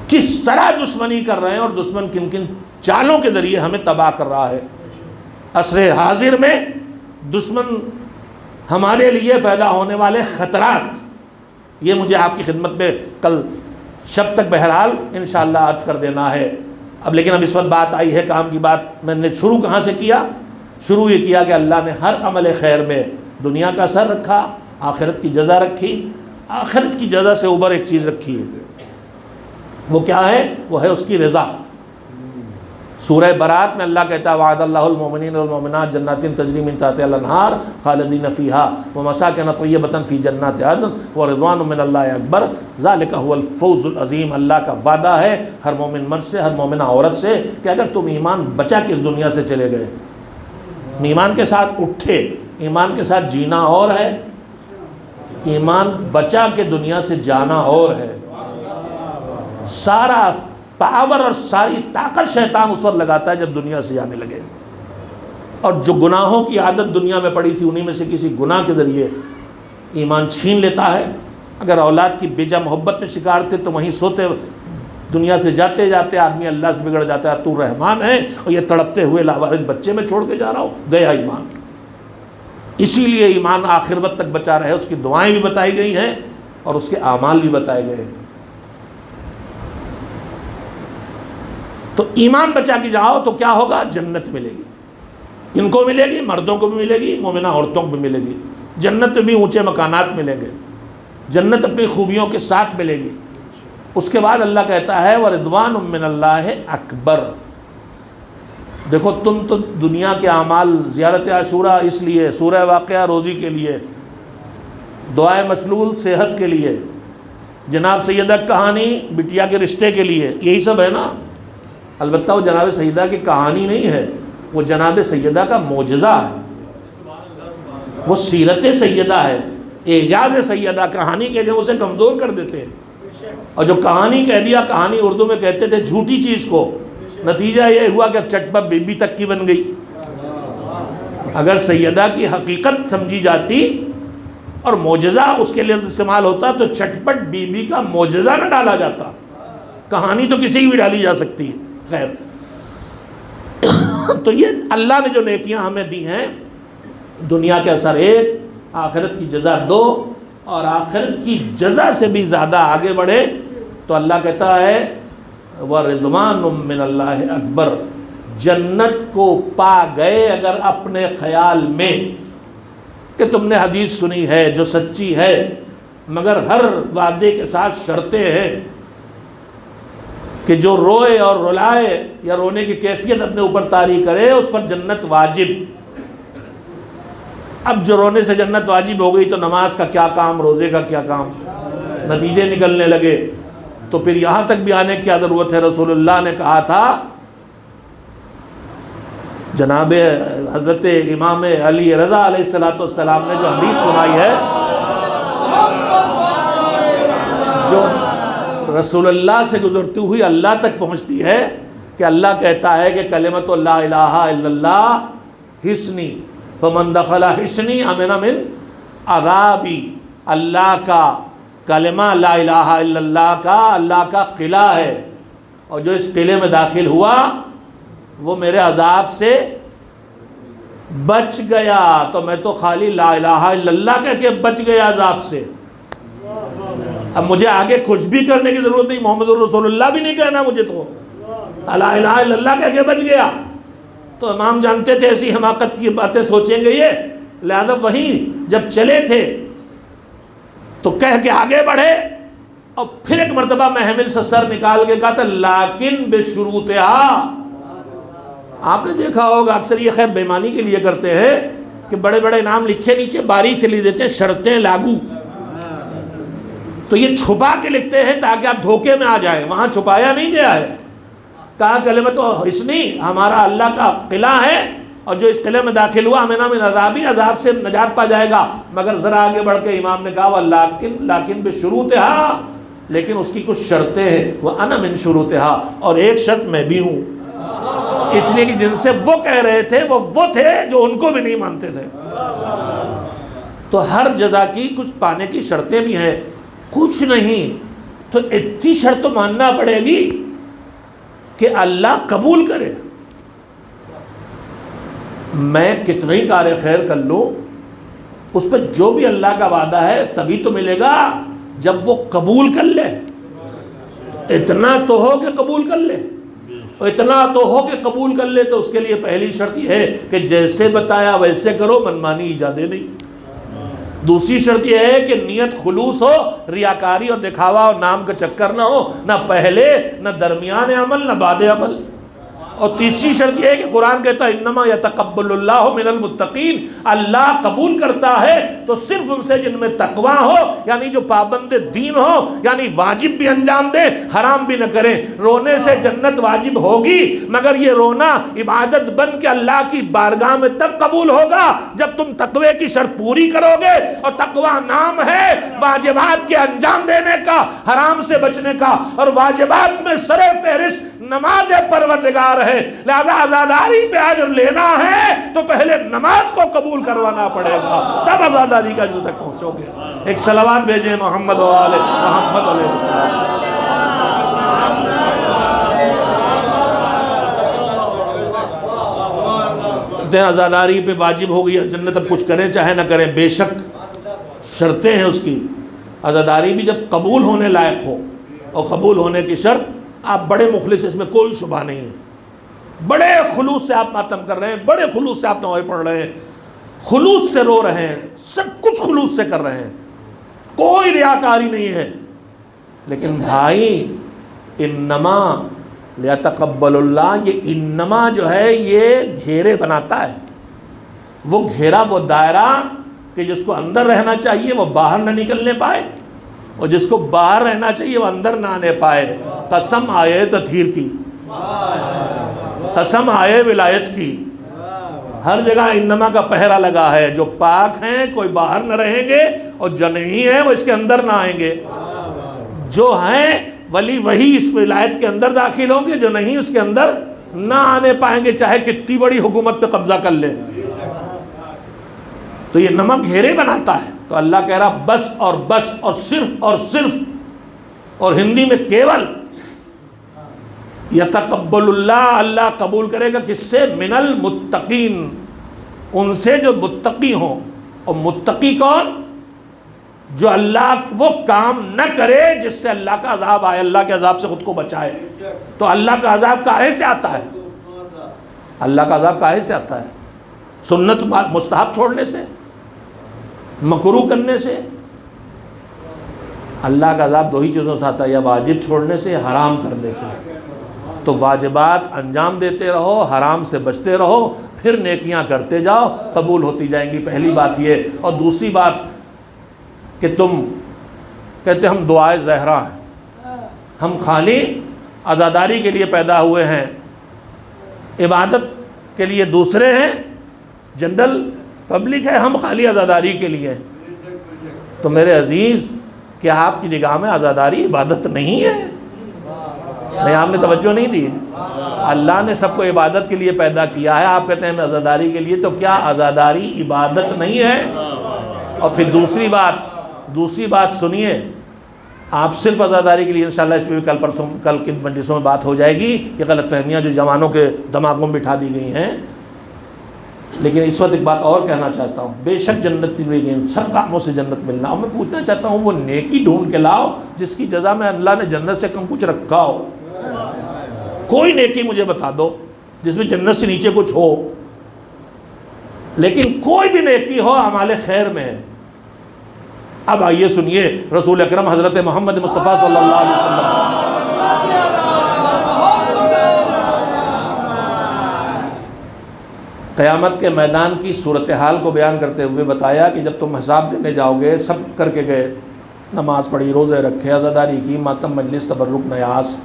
کس طرح دشمنی کر رہے ہیں اور دشمن کن کن چالوں کے ذریعے ہمیں تباہ کر رہا ہے۔ عصر حاضر میں دشمن ہمارے لیے پیدا ہونے والے خطرات، یہ مجھے آپ کی خدمت میں کل شب تک بہرحال انشاءاللہ عرض کر دینا ہے۔ لیکن اب اس وقت بات آئی ہے کام کی بات، میں نے شروع کہاں سے کیا؟ شروع یہ کیا کہ اللہ نے ہر عمل خیر میں دنیا کا اثر رکھا، آخرت کی جزا رکھی۔ آخرت کی جزا سے اوپر ایک چیز رکھی ہے، وہ کیا ہے؟ وہ ہے اس کی رضا۔ سورہ برات میں اللہ کہتا ہے وعد اللہ المؤمنین والمؤمنات جنات تجری من تحتها الانہار خالدین فیہا ومساکن طیبۃ فی جنات عدن ورضوان من اللہ اکبر ذالک هو الفوز العظیم۔ اللہ کا وعدہ ہے ہر مومن مرد سے، ہر مومنہ عورت سے کہ اگر تم ایمان بچا کے اس دنیا سے چلے گئے، ایمان کے ساتھ اٹھے، ایمان کے ساتھ جینا اور ہے، ایمان بچا کے دنیا سے جانا اور ہے۔ سارا پاور اور ساری طاقت شیطان اس وقت لگاتا ہے جب دنیا سے جانے لگے، اور جو گناہوں کی عادت دنیا میں پڑی تھی انہی میں سے کسی گناہ کے ذریعے ایمان چھین لیتا ہے۔ اگر اولاد کی بیجا محبت میں شکار تھے تو وہیں سوتے دنیا سے جاتے جاتے آدمی اللہ سے بگڑ جاتا ہے، تو رحمان ہے اور یہ تڑپتے ہوئے لاوارث بچے میں چھوڑ کے جا رہا ہوں، گیا ایمان۔ اسی لیے ایمان آخر وقت تک بچا رہے، اس کی دعائیں بھی بتائی گئی ہیں اور اس کے اعمال بھی بتائے گئے ہیں۔ تو ایمان بچا کے جاؤ تو کیا ہوگا؟ جنت ملے گی۔ کن کو ملے گی؟ مردوں کو بھی ملے گی، مومنہ عورتوں کو بھی ملے گی۔ جنت میں بھی اونچے مکانات ملیں گے، جنت اپنی خوبیوں کے ساتھ ملے گی۔ اس کے بعد اللہ کہتا ہے وَرِضْوَانٌ مِّنَ اللَّهِ اکبر۔ دیکھو تم تو دنیا کے اعمال، زیارت عاشوراء اس لیے، سورہ واقعہ روزی کے لیے، دعائے مسلول صحت کے لیے، جناب سیدہ کہانی بٹیا کے رشتے کے لیے، یہی سب ہے نا۔ البتہ وہ جناب سیدہ کی کہانی نہیں ہے، وہ جناب سیدہ کا معجزہ ہے، وہ سیرت سیدہ ہے، اعجاز سیدہ۔ کہانی کہہ دیں اسے کمزور کر دیتے ہیں، اور جو کہانی کہہ دیا، کہانی اردو میں کہتے تھے جھوٹی چیز کو، نتیجہ یہ ہوا کہ اب چٹپٹ بی بی تک کی بن گئی۔ اگر سیدہ کی حقیقت سمجھی جاتی اور معجزہ اس کے لیے استعمال ہوتا تو چٹپٹ بی بی کا معجزہ نہ ڈالا جاتا، کہانی تو کسی کی بھی ڈالی جا سکتی ہے۔ خیر، تو یہ اللہ نے جو نیکیاں ہمیں دی ہیں، دنیا کے اثر ایک، آخرت کی جزا دو، اور آخرت کی جزا سے بھی زیادہ آگے بڑھے تو اللہ کہتا ہے وَرِضْوَانٌ مِّنَ اللَّهِ اکبر۔ جنت کو پا گئے اگر اپنے خیال میں کہ تم نے حدیث سنی ہے جو سچی ہے، مگر ہر وعدے کے ساتھ شرطیں ہیں کہ جو روئے اور رلائے یا رونے کی کیفیت اپنے اوپر طاری کرے اس پر جنت واجب۔ اب جو رونے سے جنت واجب ہو گئی تو نماز کا کیا کام، روزے کا کیا کام؟ نتیجے نکلنے لگے۔ تو پھر یہاں تک بھی آنے کی ضرورت ہے۔ رسول اللہ نے کہا تھا، جناب حضرت امام علی رضا علیہ السلام نے جو حدیث سنائی ہے، جو رسول اللہ سے گزرتی ہوئی اللہ تک پہنچتی ہے، کہ اللہ کہتا ہے کہ کلمۃ لا الہ الا اللہ حصنی فمن دخل حصنی امن من عذابی۔ اللہ کا کلمہ لا الہ الا اللہ کا اللہ کا قلعہ ہے، اور جو اس قلعے میں داخل ہوا وہ میرے عذاب سے بچ گیا۔ تو میں تو خالی لا الہ الا اللہ کہہ کے بچ گیا عذاب سے۔ اب مجھے آگے کچھ بھی کرنے کی ضرورت نہیں، محمد رسول اللہ بھی نہیں کہنا مجھے، تو لا الہ الا اللہ کہہ کے بچ گیا۔ تو امام جانتے تھے ایسی حماقت کی باتیں سوچیں گے یہ، لہذا وہیں جب چلے تھے تو کہہ کے آگے بڑھے، اور پھر ایک مرتبہ محمل سے سر نکال کے کہا تھا لیکن بشروطہا۔ آپ نے دیکھا ہوگا اکثر یہ خیر بےمانی کے لیے کرتے ہیں کہ بڑے بڑے نام لکھے نیچے باریک سے لکھ دیتے ہیں شرطیں لاگو، تو یہ چھپا کے لکھتے ہیں تاکہ آپ دھوکے میں آ جائیں، وہاں چھپایا نہیں گیا ہے۔ کہا کلمۃ حصنی ہمارا اللہ کا قلعہ ہے، اور جو اس قلعے میں داخل ہوا امن من عذابی، عذاب سے نجات پا جائے گا۔ مگر ذرا آگے بڑھ کے امام نے کہا لیکن بشروطہا، لیکن اس کی کچھ شرطیں ہیں، وہ انا من شروطہا، اور ایک شرط میں بھی ہوں، اس لیے کہ جن سے وہ کہہ رہے تھے وہ تھے جو ان کو بھی نہیں مانتے تھے۔ تو ہر جزا کی کچھ پانے کی شرطیں بھی ہیں، کچھ نہیں تو اتنی شرط تو ماننا پڑے گی کہ اللہ قبول کرے۔ میں کتنا ہی کار خیر کر لوں، اس پہ جو بھی اللہ کا وعدہ ہے تبھی تو ملے گا جب وہ قبول کر لے۔ اتنا تو ہو کہ قبول کر لے، اتنا تو ہو کہ قبول کر لے، تو اس کے لیے پہلی شرط یہ ہے کہ جیسے بتایا ویسے کرو، منمانی ایجادیں نہیں۔ دوسری شرط یہ ہے کہ نیت خلوص ہو، ریاکاری اور دکھاوا اور نام کا چکر نہ ہو، نہ پہلے نہ درمیان عمل نہ بعد عمل۔ اور تیسری شرط یہ ہے کہ قرآن کہتا ہے انما یتقبل اللہ من المتقین، اللہ قبول کرتا ہے تو صرف ان سے جن میں تقوی ہو، یعنی جو پابند دین ہو، یعنی واجب بھی انجام دے حرام بھی نہ کریں۔ رونے سے جنت واجب ہوگی، مگر یہ رونا عبادت بن کے اللہ کی بارگاہ میں تب قبول ہوگا جب تم تقوی کی شرط پوری کرو گے۔ اور تقوی نام ہے واجبات کے انجام دینے کا، حرام سے بچنے کا، اور واجبات میں سر فہرست نماز پروردگار ہے، لہذا عزاداری پہ اجر لینا ہے تو پہلے نماز کو قبول کروانا پڑے گا، تب عزاداری کا جو تک پہنچو گے۔ ایک صلوات بھیجیں محمد و آل محمد علیہ السلام۔ عزاداری پہ واجب ہو گئی جنت، اب کچھ کریں چاہے نہ کریں، بے شک شرطیں ہیں اس کی۔ عزاداری بھی جب قبول ہونے لائق ہو، اور قبول ہونے کی شرط آپ بڑے مخلص، اس میں کوئی شبہ نہیں ہے، بڑے خلوص سے آپ ماتم کر رہے ہیں، بڑے خلوص سے آپ نوائے پڑھ رہے ہیں، خلوص سے رو رہے ہیں، سب کچھ خلوص سے کر رہے ہیں، کوئی ریاکاری نہیں ہے، لیکن بھائی انما لیتقبل اللہ، یہ انما جو ہے یہ گھیرے بناتا ہے۔ وہ گھیرا، وہ دائرہ کہ جس کو اندر رہنا چاہیے وہ باہر نہ نکلنے پائے، اور جس کو باہر رہنا چاہیے وہ اندر نہ آنے پائے۔ قسم آئے تطہیر کی، قسم آئے ولایت کی، ہر جگہ انما کا پہرا لگا ہے۔ جو پاک ہیں کوئی باہر نہ رہیں گے، اور جو نہیں ہیں وہ اس کے اندر نہ آئیں گے۔ جو ہیں ولی وہی اس ولایت کے اندر داخل ہوں گے، جو نہیں اس کے اندر نہ آنے پائیں گے، چاہے کتنی بڑی حکومت پہ قبضہ کر لے۔ تو یہ نمک گھیرے بناتا ہے۔ تو اللہ کہہ رہا بس اور بس اور صرف اور ہندی میں کیول، یتقبل اللہ، اللہ قبول کرے گا کس سے؟ من المتقین، ان سے جو متقی ہوں۔ اور متقی کون؟ جو اللہ وہ کام نہ کرے جس سے اللہ کا عذاب آئے، اللہ کے عذاب سے خود کو بچائے۔ تو اللہ کا عذاب کاہے سے آتا ہے؟ اللہ کا عذاب کاہے سے آتا ہے؟ سنت مستحب چھوڑنے سے، مکروہ کرنے سے۔ اللہ کا عذاب دو ہی چیزوں سے آتا ہے، یا واجب چھوڑنے سے یا حرام کرنے سے۔ تو واجبات انجام دیتے رہو، حرام سے بچتے رہو، پھر نیکیاں کرتے جاؤ، قبول ہوتی جائیں گی۔ پہلی بات یہ۔ اور دوسری بات کہ تم کہتے ہم دعائے زہرا ہیں، ہم خالی عزاداری کے لیے پیدا ہوئے ہیں، عبادت کے لیے دوسرے ہیں، جنرل پبلک ہے، ہم خالی عزاداری کے لیے ہیں۔ تو میرے عزیز، کیا آپ کی نگاہ میں عزاداری عبادت نہیں ہے؟ نہیں، آپ نے توجہ نہیں دی۔ اللہ نے سب کو عبادت کے لیے پیدا کیا ہے، آپ کہتے ہیں میں عزاداری کے لیے، تو کیا عزاداری عبادت نہیں ہے؟ اور پھر دوسری بات سنیے، آپ صرف عزاداری کے لیے، انشاءاللہ اس پہ بھی کل کی مجلسوں میں بات ہو جائے گی، یہ غلط فہمیاں جو جوانوں کے دماغوں میں بٹھا دی گئی ہیں۔ لیکن اس وقت ایک بات اور کہنا چاہتا ہوں، بے شک جنت ملے گی، سب کاموں سے جنت ملنا، اور میں پوچھنا چاہتا ہوں وہ نیکی ڈھونڈ کے لاؤ جس کی جزا میں اللہ نے جنت سے کم کچھ رکھا ہو۔ کوئی نیکی مجھے بتا دو جس میں جنت سے نیچے کچھ ہو، لیکن کوئی بھی نیکی ہو اعمال خیر میں۔ اب آئیے سنیے رسول اکرم حضرت محمد مصطفیٰ صلی اللہ علیہ وسلم قیامت کے میدان کی صورتحال کو بیان کرتے ہوئے بتایا کہ جب تم حساب دینے جاؤ گے، سب کر کے گئے، نماز پڑھی، روزے رکھے، عزاداری کی، ماتم، مجلس، تبرک، نیاز،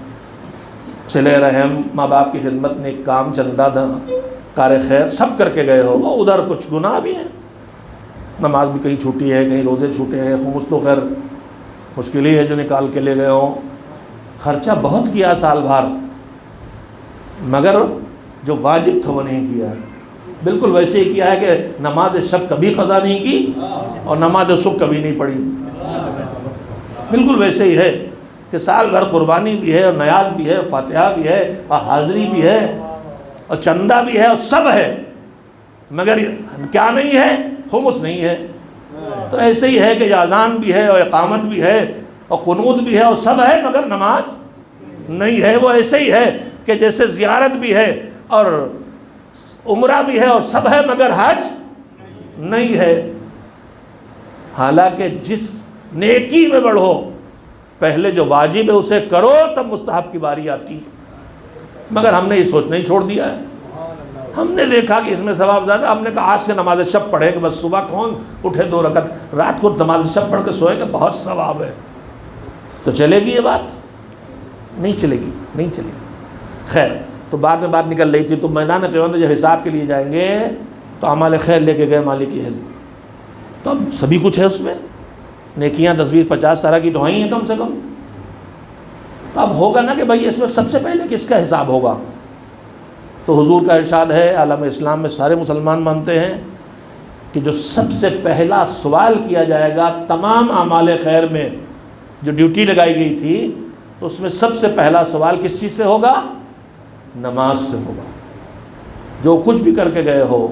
صلہ رحم، ماں باپ کی خدمت، نیک کام، چندہ کار خیر، سب کر کے گئے ہو، اور ادھر کچھ گناہ بھی ہیں، نماز بھی کہیں چھوٹی ہے، کہیں روزے چھوٹے ہیں، خمس تو خیر مشکل ہی ہے جو نکال کے لے گئے ہوں، خرچہ بہت کیا سال بھر، مگر جو واجب تھا وہ نہیں کیا، بالکل ویسے ہی کیا ہے کہ نماز شب کبھی قضا نہیں کی اور نماز صبح کبھی نہیں پڑھی، بالکل ویسے ہی ہے کہ سال بھر قربانی بھی ہے اور نیاز بھی ہے، فاتحہ بھی ہے اور حاضری بھی ہے اور چندہ بھی ہے اور سب ہے، مگر کیا نہیں ہے؟ خمس نہیں ہے۔ تو ایسے ہی ہے کہ اذان بھی ہے اور اقامت بھی ہے اور قنوت بھی ہے اور سب ہے، مگر نماز نہیں ہے۔ وہ ایسے ہی ہے کہ جیسے زیارت بھی ہے اور عمرہ بھی ہے اور سب ہے، مگر حج نہیں ہے۔ حالانکہ جس نیکی میں بڑھو، پہلے جو واجب ہے اسے کرو، تب مستحب کی باری آتی ہے، مگر ہم نے یہ سوچنا ہی چھوڑ دیا ہے۔ ہم نے دیکھا کہ اس میں ثواب زیادہ، ہم نے کہا آج سے نماز شب پڑھے کہ بس صبح کون اٹھے 2 رکعت، رات کو نماز شب پڑھ کے سوئے کہ بہت ثواب ہے۔ تو چلے گی یہ بات؟ نہیں چلے گی، نہیں چلے گی۔ خیر، تو بعد میں بات نکل رہی تھی، تو میدان قیامت میں جب حساب کے لیے جائیں گے تو اعمال خیر لے کے گئے مالک کی حضور، تو اب سبھی کچھ ہے اس میں، نیکیاں 10-20-50 طرح کی تو ہیں ہی ہیں کم سے کم۔ تو اب ہوگا نا کہ بھائی اس میں سب سے پہلے کس کا حساب ہوگا؟ تو حضور کا ارشاد ہے، عالم اسلام میں سارے مسلمان مانتے ہیں کہ جو سب سے پہلا سوال کیا جائے گا تمام اعمال خیر میں جو ڈیوٹی لگائی گئی تھی، تو اس میں سب سے پہلا سوال کس چیز سے ہوگا؟ نماز سے ہوگا۔ جو کچھ بھی کر کے گئے ہو،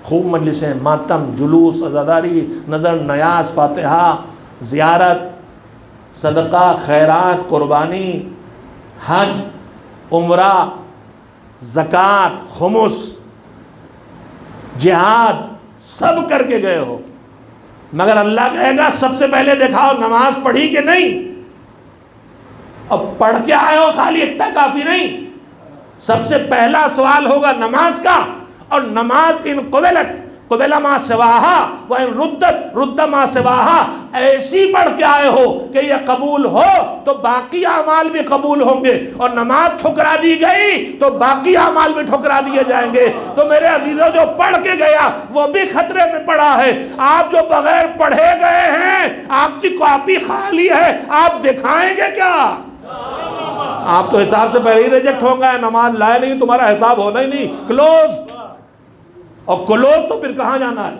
خوب مجلسیں، ماتم، جلوس، عزاداری، نظر نیاز، فاتحہ، زیارت، صدقہ، خیرات، قربانی، حج، عمرہ، زکوٰۃ، خمس، جہاد، سب کر کے گئے ہو، مگر اللہ کہے گا سب سے پہلے دکھاؤ نماز پڑھی کہ نہیں۔ اب پڑھ کے آئے ہو خالی اتنا کافی نہیں، سب سے پہلا سوال ہوگا نماز کا، اور نماز ان قبلت قبل ما سواہا وان ردت رد ما سواہا، ایسی پڑھ کے آئے ہو کہ یہ قبول ہو تو باقی اعمال بھی قبول ہوں گے، اور نماز ٹھکرا دی گئی تو باقی اعمال بھی ٹھکرا دیے جائیں گے۔ تو میرے عزیزوں، جو پڑھ کے گیا وہ بھی خطرے میں پڑا ہے، آپ جو بغیر پڑھے گئے ہیں آپ کی کاپی خالی ہے، آپ دکھائیں گے کیا؟ آپ تو حساب سے پہلے ہی ریجیکٹ ہو گئے، نماز لائے نہیں، تمہارا حساب ہونا ہی نہیں، کلوزڈ۔ اور کلوز تو پھر کہاں جانا ہے؟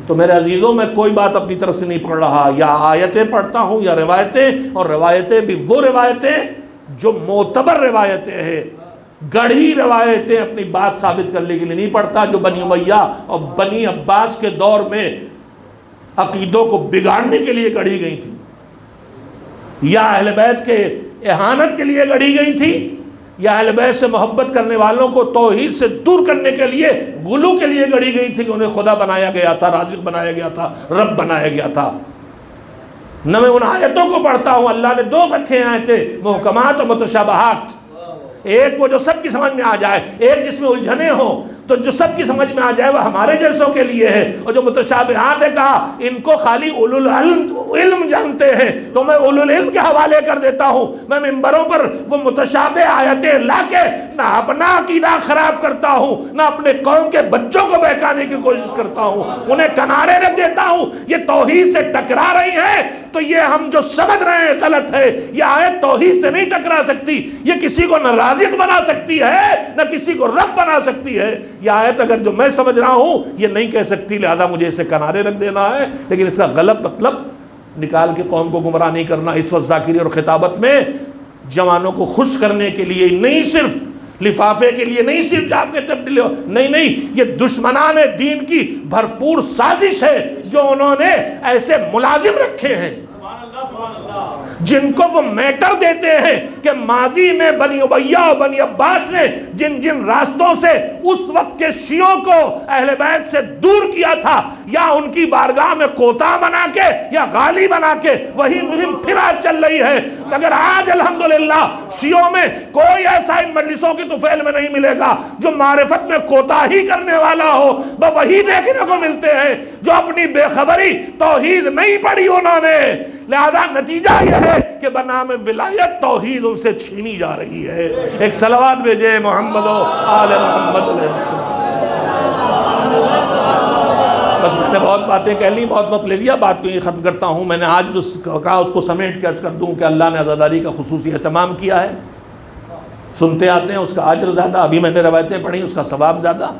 تو میرے عزیزوں، میں کوئی بات اپنی طرف سے نہیں پڑھ رہا، یا آیتیں پڑھتا ہوں یا روایتیں، اور روایتیں بھی وہ روایتیں جو معتبر روایتیں ہیں، گڑھی روایتیں اپنی بات ثابت کرنے کے لیے نہیں پڑھتا، جو بنی امیہ اور بنی عباس کے دور میں عقیدوں کو بگاڑنے کے لیے گڑھی گئی تھی، یا اہل بیت کے اہانت کے لیے گڑھی گئی تھی، یا اہل بیت سے محبت کرنے والوں کو توحید سے دور کرنے کے لیے، غلو کے لیے گڑھی گئی تھی کہ انہیں خدا بنایا گیا تھا، رازق بنایا گیا تھا، رب بنایا گیا تھا۔ نہ میں ان آیتوں کو پڑھتا ہوں، اللہ نے 2 رکھے آیتیں، محکمات اور متشابہات، ایک وہ جو سب کی سمجھ میں آ جائے، ایک جس میں الجھنے ہوں، تو جو سب کی سمجھ میں آ جائے وہ ہمارے جیسوں کے لیے ہے، اور جو متشابہات ہے کہا ان کو خالی اولو العلم جانتے ہیں، تو میں اولو العلم کے حوالے کر دیتا ہوں۔ میں ممبروں پر وہ متشابہ آیتیں لا کے نہ اپنا عقیدہ خراب کرتا ہوں، نہ اپنے قوم کے بچوں کو بہکانے کی کوشش کرتا ہوں، انہیں کنارے رکھ دیتا ہوں۔ یہ توحید سے ٹکرا رہی ہے تو یہ ہم جو سمجھ رہے ہیں غلط ہے، یہ آیت توحید سے نہیں ٹکرا سکتی، یہ کسی کو نہ رازق بنا سکتی ہے نہ کسی کو رب بنا سکتی ہے۔ یہ آیت اگر جو میں سمجھ رہا ہوں یہ نہیں کہہ سکتی، لہذا مجھے اسے کنارے رکھ دینا ہے، لیکن اس کا غلط مطلب نکال کے قوم کو گمراہ نہیں کرنا۔ اس وقت ذاکری اور خطابت میں جوانوں کو خوش کرنے کے لیے نہیں، صرف لفافے کے لیے نہیں، صرف جاب کے تبدیل ہو، نہیں، یہ دشمنان دین کی بھرپور سازش ہے جو انہوں نے ایسے ملازم رکھے ہیں جن کو وہ میٹر دیتے ہیں کہ ماضی میں بنی امیہ اور بنی عباس نے جن جن راستوں سے اس وقت کے شیعوں کو اہل بیت سے دور کیا تھا، یا ان کی بارگاہ میں کوتا بنا کے یا غالی بنا کے، وہی مہم پھر آج چل رہی ہے۔ مگر آج الحمدللہ شیعوں میں کوئی ایسا ان مجلسوں کی طفیل میں نہیں ملے گا جو معرفت میں کوتا ہی کرنے والا ہو، وہی دیکھنے کو ملتے ہیں جو اپنی بے خبری توحید نہیں پڑھی انہوں نے۔ لہذا نتیجہ یہ ہے کہ بنام ولایت توحید ان سے چھینی جا رہی ہے۔ ایک صلوات بھیجے محمد و آل محمد علیہ السلام۔ بس میں نے بہت باتیں کہہ لی، بہت وقت لے لیا، بات کو یہ ختم کرتا ہوں۔ میں نے آج جو کہا اس کو سمیٹ کے عرض کر دوں کہ اللہ نے عزاداری کا خصوصی اہتمام کیا ہے، سنتے آتے ہیں اس کا اجر زیادہ، ابھی میں نے روایتیں پڑھی اس کا ثواب زیادہ،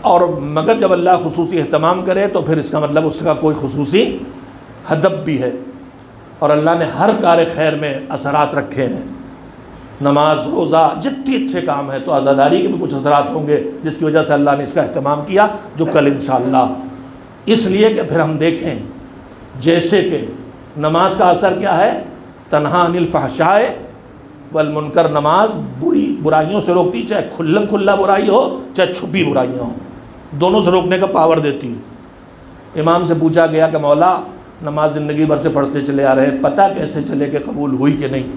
اور مگر جب اللہ خصوصی اہتمام کرے تو پھر اس کا مطلب اس کا کوئی خصوصی ہدف بھی ہے، اور اللہ نے ہر کار خیر میں اثرات رکھے ہیں، نماز روزہ جتنے اچھے کام ہیں، تو عزاداری کے بھی کچھ اثرات ہوں گے جس کی وجہ سے اللہ نے اس کا اہتمام کیا، جو کل انشاءاللہ، اس لیے کہ پھر ہم دیکھیں جیسے کہ نماز کا اثر کیا ہے، تنہا عن الفحشاء والمنکر، نماز برائیوں سے روکتی، چاہے کھلم کھلا برائی ہو چاہے چھپی برائیاں ہوں، دونوں سے روکنے کا پاور دیتی ہے۔ امام سے پوچھا گیا کہ مولا نماز زندگی بھر سے پڑھتے چلے آ رہے ہیں، پتہ کیسے چلے کہ قبول ہوئی کہ نہیں؟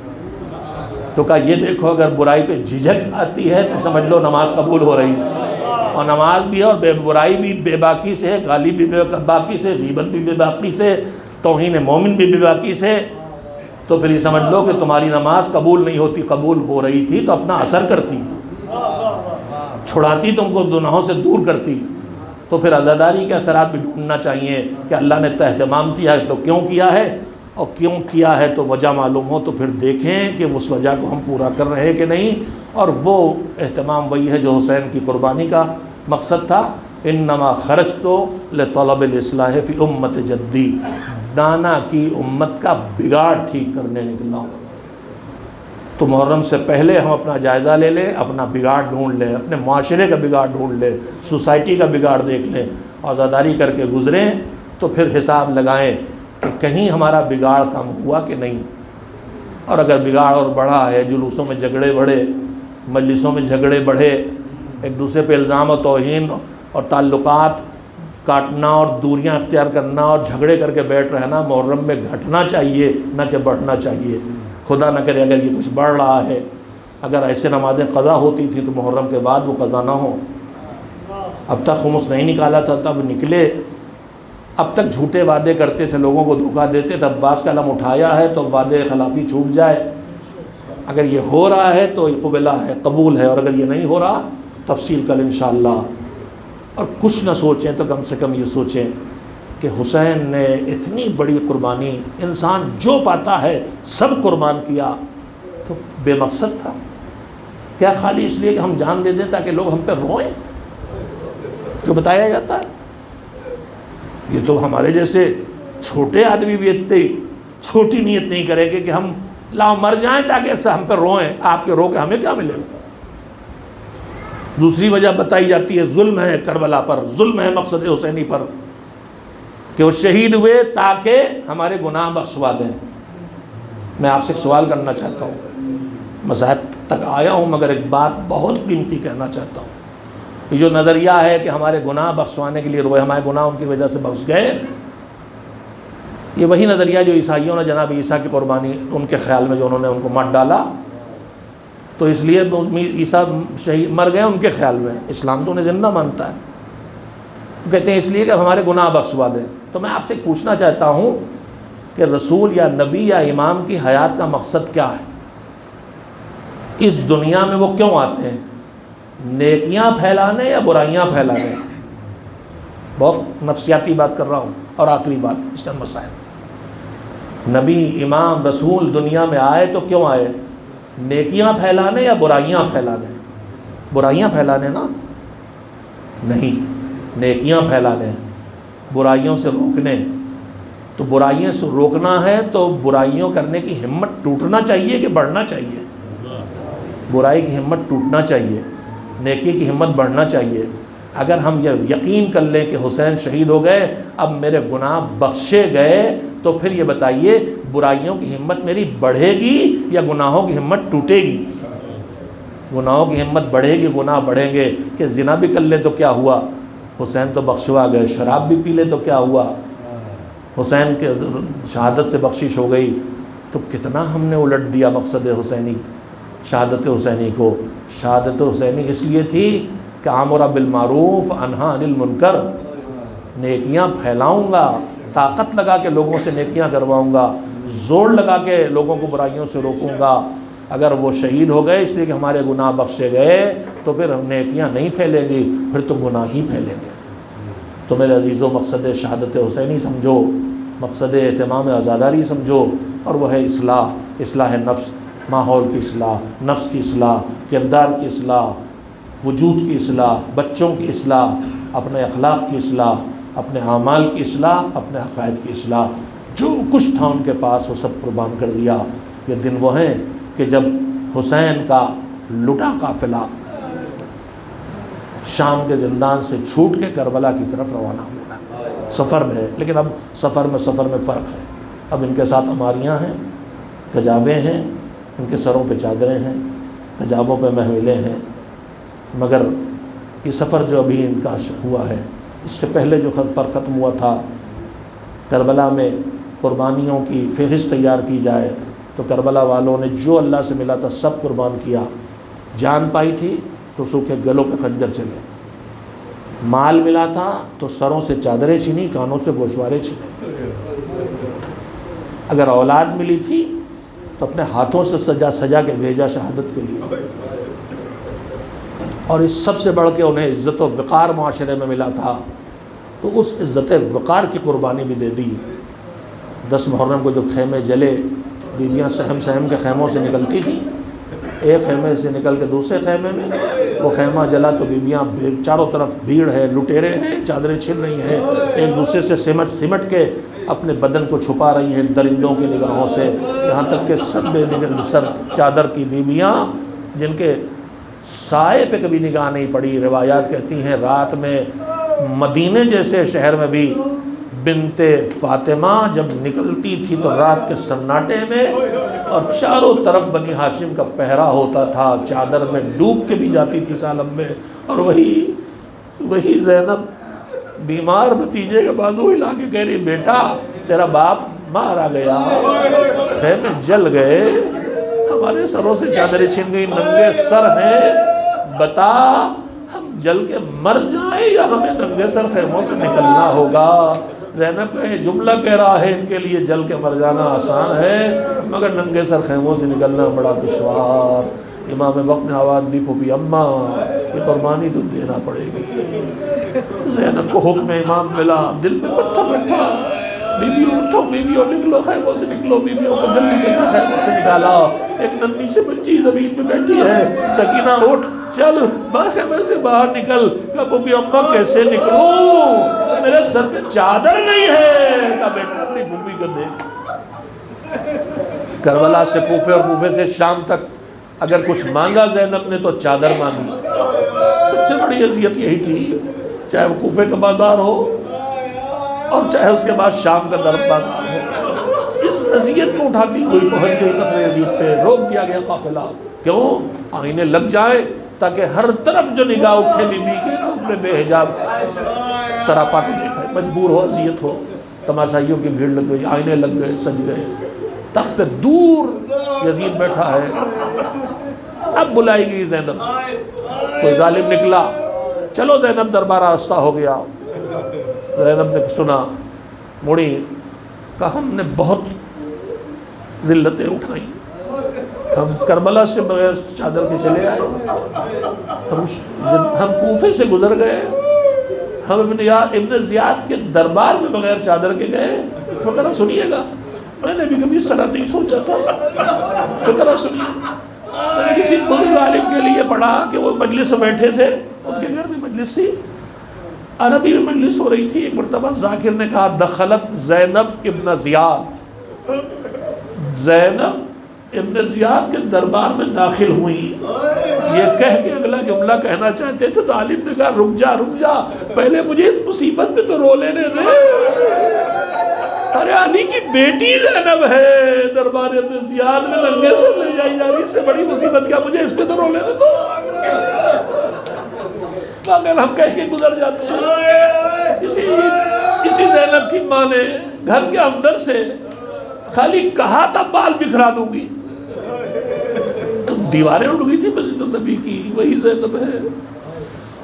تو کہا یہ دیکھو اگر برائی پہ جھجک آتی ہے تو سمجھ لو نماز قبول ہو رہی ہے، اور نماز بھی ہے اور برائی بھی بے باکی سے ہے، گالی بھی بے باکی سے، غیبت بھی بے باکی سے، توہین مومن بھی بے باکی سے، تو پھر یہ سمجھ لو کہ تمہاری نماز قبول نہیں ہوتی، قبول ہو رہی تھی تو اپنا اثر کرتی، چھڑاتی، تم کو گناہوں سے دور کرتی۔ تو پھر عزاداری کے اثرات بھی ڈھونڈنا چاہیے کہ اللہ نے اہتمام کیا ہے تو کیوں کیا ہے، اور کیوں کیا ہے تو وجہ معلوم ہو تو پھر دیکھیں کہ اس وجہ کو ہم پورا کر رہے ہیں کہ نہیں، اور وہ اہتمام وہی ہے جو حسین کی قربانی کا مقصد تھا، انما خرجت لطلب الاصلاح فی امت جدی، نانا کی امت کا بگاڑ ٹھیک کرنے نکلا ہوں۔ تو محرم سے پہلے ہم اپنا جائزہ لے لیں، اپنا بگاڑ ڈھونڈ لیں، اپنے معاشرے کا بگاڑ ڈھونڈ لیں، سوسائٹی کا بگاڑ دیکھ لیں، اور عزاداری کر کے گزریں، تو پھر حساب لگائیں کہ کہیں ہمارا بگاڑ کم ہوا کہ نہیں، اور اگر بگاڑ اور بڑھا ہے، جلوسوں میں جھگڑے بڑھے، مجلسوں میں جھگڑے بڑھے، ایک دوسرے پہ الزام و توہین اور تعلقات کاٹنا اور دوریاں اختیار کرنا اور جھگڑے کر کے بیٹھ رہنا محرم میں گھٹنا چاہیے نہ کہ بڑھنا چاہیے۔ خدا نہ کرے اگر یہ کچھ بڑھ رہا ہے، اگر ایسے نمازیں قضا ہوتی تھی تو محرم کے بعد وہ قضا نہ ہو، اب تک خمس نہیں نکالا تھا تب نکلے، اب تک جھوٹے وعدے کرتے تھے، لوگوں کو دھوکہ دیتے تھے، عباس کا علم اٹھایا ہے تو وعدے خلافی چھوٹ جائے، اگر یہ ہو رہا ہے تو یہ قبلہ ہے، قبول ہے، اور اگر یہ نہیں ہو رہا تفصیل کل انشاءاللہ۔ اور کچھ نہ سوچیں تو کم سے کم یہ سوچیں کہ حسین نے اتنی بڑی قربانی، انسان جو پاتا ہے سب قربان کیا، تو بے مقصد تھا کیا؟ خالی اس لیے کہ ہم جان دے دیں تاکہ لوگ ہم پہ روئیں، جو بتایا جاتا ہے؟ یہ تو ہمارے جیسے چھوٹے آدمی بھی اتنی چھوٹی نیت نہیں کریں گے کہ ہم لاؤ مر جائیں تاکہ ایسا ہم پہ روئیں، آپ کے رو کے ہمیں کیا ملے گا؟ دوسری وجہ بتائی جاتی ہے ظلم ہے کربلا پر، ظلم ہے مقصد حسینی پر، کہ وہ شہید ہوئے تاکہ ہمارے گناہ بخشوا دیں۔ میں آپ سے ایک سوال کرنا چاہتا ہوں، مذاہب تک آیا ہوں مگر ایک بات بہت قیمتی کہنا چاہتا ہوں۔ یہ جو نظریہ ہے کہ ہمارے گناہ بخشوانے کے لیے روئے، ہمارے گناہ ان کی وجہ سے بخش گئے، یہ وہی نظریہ جو عیسائیوں نے جناب عیسیٰ کی قربانی ان کے خیال میں جو انہوں نے ان کو مار ڈالا، تو اس لیے عیسیٰ شہید مر گئے ان کے خیال میں، اسلام تو انہیں زندہ مانتا ہے، کہتے ہیں اس لیے کہ ہمارے گناہ بخشوا دیں۔ تو میں آپ سے پوچھنا چاہتا ہوں کہ رسول یا نبی یا امام کی حیات کا مقصد کیا ہے؟ اس دنیا میں وہ کیوں آتے ہیں؟ نیکیاں پھیلانے یا برائیاں پھیلانے؟ بہت نفسیاتی بات کر رہا ہوں۔ اور آخری بات اس کا مسائل، نبی امام رسول دنیا میں آئے تو کیوں آئے؟ نیکیاں پھیلانے یا برائیاں پھیلانے؟ برائیاں پھیلانے نا؟ نہیں، نیکیاں پھیلانے، برائیوں سے روکنے۔ تو برائیوں سے روکنا ہے تو برائیوں کرنے کی ہمت ٹوٹنا چاہیے کہ بڑھنا چاہیے؟ برائی کی ہمت ٹوٹنا چاہیے، نیکی کی ہمت بڑھنا چاہیے۔ اگر ہم یہ یقین کر لیں کہ حسین شہید ہو گئے، اب میرے گناہ بخشے گئے، تو پھر یہ بتائیے برائیوں کی ہمت میری بڑھے گی یا گناہوں کی ہمت ٹوٹے گی؟ گناہوں کی ہمت بڑھے گی، گناہ بڑھیں گے۔ کہ زنا بھی کر لے تو کیا ہوا، حسین تو بخشوا گئے، شراب بھی پی لے تو کیا ہوا، حسین کے شہادت سے بخشش ہو گئی۔ تو کتنا ہم نے الٹ دیا مقصد حسینی، شہادت حسینی کو۔ شہادت حسینی اس لیے تھی کہ آمر بالمعروف انہا عن المنکر، نیکیاں پھیلاؤں گا، طاقت لگا کے لوگوں سے نیکیاں کرواؤں گا، زور لگا کے لوگوں کو برائیوں سے روکوں گا۔ اگر وہ شہید ہو گئے اس لیے کہ ہمارے گناہ بخشے گئے تو پھر نیکیاں نہیں پھیلیں گی، پھر تو گناہ ہی پھیلیں گے۔ تو میرے عزیزوں، مقصد شہادت حسینی سمجھو، مقصد اہتمام عزاداری سمجھو، اور وہ ہے اصلاح نفس۔ ماحول کی اصلاح، نفس کی اصلاح، کردار کی اصلاح، وجود کی اصلاح، بچوں کی اصلاح، اپنے اخلاق کی اصلاح، اپنے اعمال کی اصلاح، اپنے عقائد کی اصلاح، جو کچھ تھا ان کے پاس وہ سب قربان کر دیا۔ یہ دن وہ ہیں کہ جب حسین کا لٹا قافلہ شام کے زندان سے چھوٹ کے کربلا کی طرف روانہ ہوا، سفر میں ہے، لیکن اب سفر میں فرق ہے۔ اب ان کے ساتھ عماریاں ہیں، کجاوے ہیں، ان کے سروں پہ چادریں ہیں، کجاووں پہ محملیں ہیں، مگر یہ سفر جو ابھی ان کا ہوا ہے، اس سے پہلے جو سفر ختم ہوا تھا، کربلا میں قربانیوں کی فہرست تیار کی جائے تو کربلا والوں نے جو اللہ سے ملا تھا سب قربان کیا۔ جان پائی تھی تو سوکھے گلوں پہ خنجر چلے، مال ملا تھا تو سروں سے چادریں چھینی، کانوں سے گوشوارے چھینے، اگر اولاد ملی تھی تو اپنے ہاتھوں سے سجا کے بھیجا شہادت کے لیے، اور اس سب سے بڑھ کے انہیں عزت و وقار معاشرے میں ملا تھا تو اس عزت وقار کی قربانی بھی دے دی۔ 10 محرم کو جب خیمے جلے، بیویاں سہم سہم کے خیموں سے نکلتی تھی، ایک خیمے سے نکل کے دوسرے خیمے میں، وہ خیمہ جلا تو بیویاں چاروں طرف بھیڑ ہے، لٹیرے ہیں، چادریں چھن رہی ہیں، ایک دوسرے سے سمٹ کے اپنے بدن کو چھپا رہی ہیں درندوں کی نگاہوں سے، یہاں تک کہ سب سر چادر کی بیویاں جن کے سائے پہ کبھی نگاہ نہیں پڑی، روایات کہتی ہیں رات میں مدینے جیسے شہر میں بھی بنت فاطمہ جب نکلتی تھی تو رات کے سناٹے میں، اور چاروں طرف بنی ہاشم کا پہرا ہوتا تھا، چادر میں ڈوب کے بھی جاتی تھی سالم میں، اور وہی زینب بیمار بھتیجے کے بازو ہلا کے کہہ رہی بیٹا تیرا باپ مارا گیا، خیمے جل گئے، ہمارے سروں سے چادریں چھن گئی، ننگے سر ہیں، بتا ہم جل کے مر جائیں یا ہمیں ننگے سر خیموں سے نکلنا ہوگا۔ زینب کا یہ جملہ کہہ رہا ہے ان کے لیے جل کے مر جانا آسان ہے مگر ننگے سر خیموں سے نکلنا بڑا دشوار۔ امام وقت نے آواز دی پھوپھی اماں یہ قربانی تو دینا پڑے گی۔ زینب کو حکم امام ملا، دل پہ پتھر رکھا، بیبیوں اٹھو، بیبیوں نکلو، خیموں سے نکلو، بیبیوں کو جلدی کرنا، خیموں سے نکالا۔ ایک ننھی سے بچی زمین پہ بیٹھی ہے، سکینہ اٹھ چل خیمے سے باہر نکل۔ کہا بوبی اماں کیسے نکلوں، میرے سر پہ چادر نہیں ہے۔ کہا بیٹا اپنی بوبی کو دیکھ۔ کربلا سے کوفے اور کوفے سے شام تک اگر کچھ مانگا زینب نے تو چادر مانگی۔ سب سے بڑی اذیت یہی تھی، چاہے وہ کوفے کا بازار ہو اور چاہے اس کے بعد شام کا درب بازار ہو، اس اذیت کو اٹھاتی ہوئی پہنچ گئی کفر یزید پہ، روک دیا گیا قافلہ۔ کیوں؟ آئینے لگ جائیں تاکہ ہر طرف جو نگاہ اٹھے بی بی کے تو اپنے بے حجاب سراپا کو دیکھے، مجبور ہو، اذیت ہو، تماشائیوں کی بھیڑ لگ گئی، آئینے لگ گئے، سج گئے، تخت پہ دور یزید بیٹھا ہے۔ اب بلائی گئی زینب، کوئی ظالم نکلا، چلو زینب دربار آستہ ہو گیا۔ زینب نے سنا، مڑی، کہا ہم نے بہت ذلتیں اٹھائیں، ہم کربلا سے بغیر چادر کے چلے آئے، ہم کوفے سے گزر گئے، ہم ابن زیاد کے دربار میں بغیر چادر کے گئے۔ فقرہ سنیے گا، میں نے بھی کبھی اس طرح نہیں سوچا تھا، فقرہ سنیے۔ میں نے کسی بزرگ عالم کے لیے پڑھا کہ وہ مجلس میں بیٹھے تھے، ان کے گھر میں مجلس تھی، عربی میں مجلس ہو رہی تھی۔ ایک مرتبہ ذاکر نے کہا دخلت زینب ابن زیاد، زینب ابن زیاد کے دربار میں داخل ہوئی، یہ کہہ کے اگلا جملہ کہنا چاہتے تھے تو عالم نے کہا رک جا پہلے مجھے اس مصیبت پہ تو رو لینے دے۔ ارے علی کی بیٹی زینب ہے، دربار ابن زیاد میں ننگے سے لے جائی جا رہی، اس سے بڑی مصیبت کیا، مجھے اس پہ تو رو لینے دو۔ مگر ہم کہہ کے گزر جاتے ہیں۔ اسی زینب کی ماں نے گھر کے اندر سے خالی کہا تھا بال بکھرا دوں گی، تو دیواریں اٹھ گئی تھی مسجد النبی کی، وہی زینب ہے،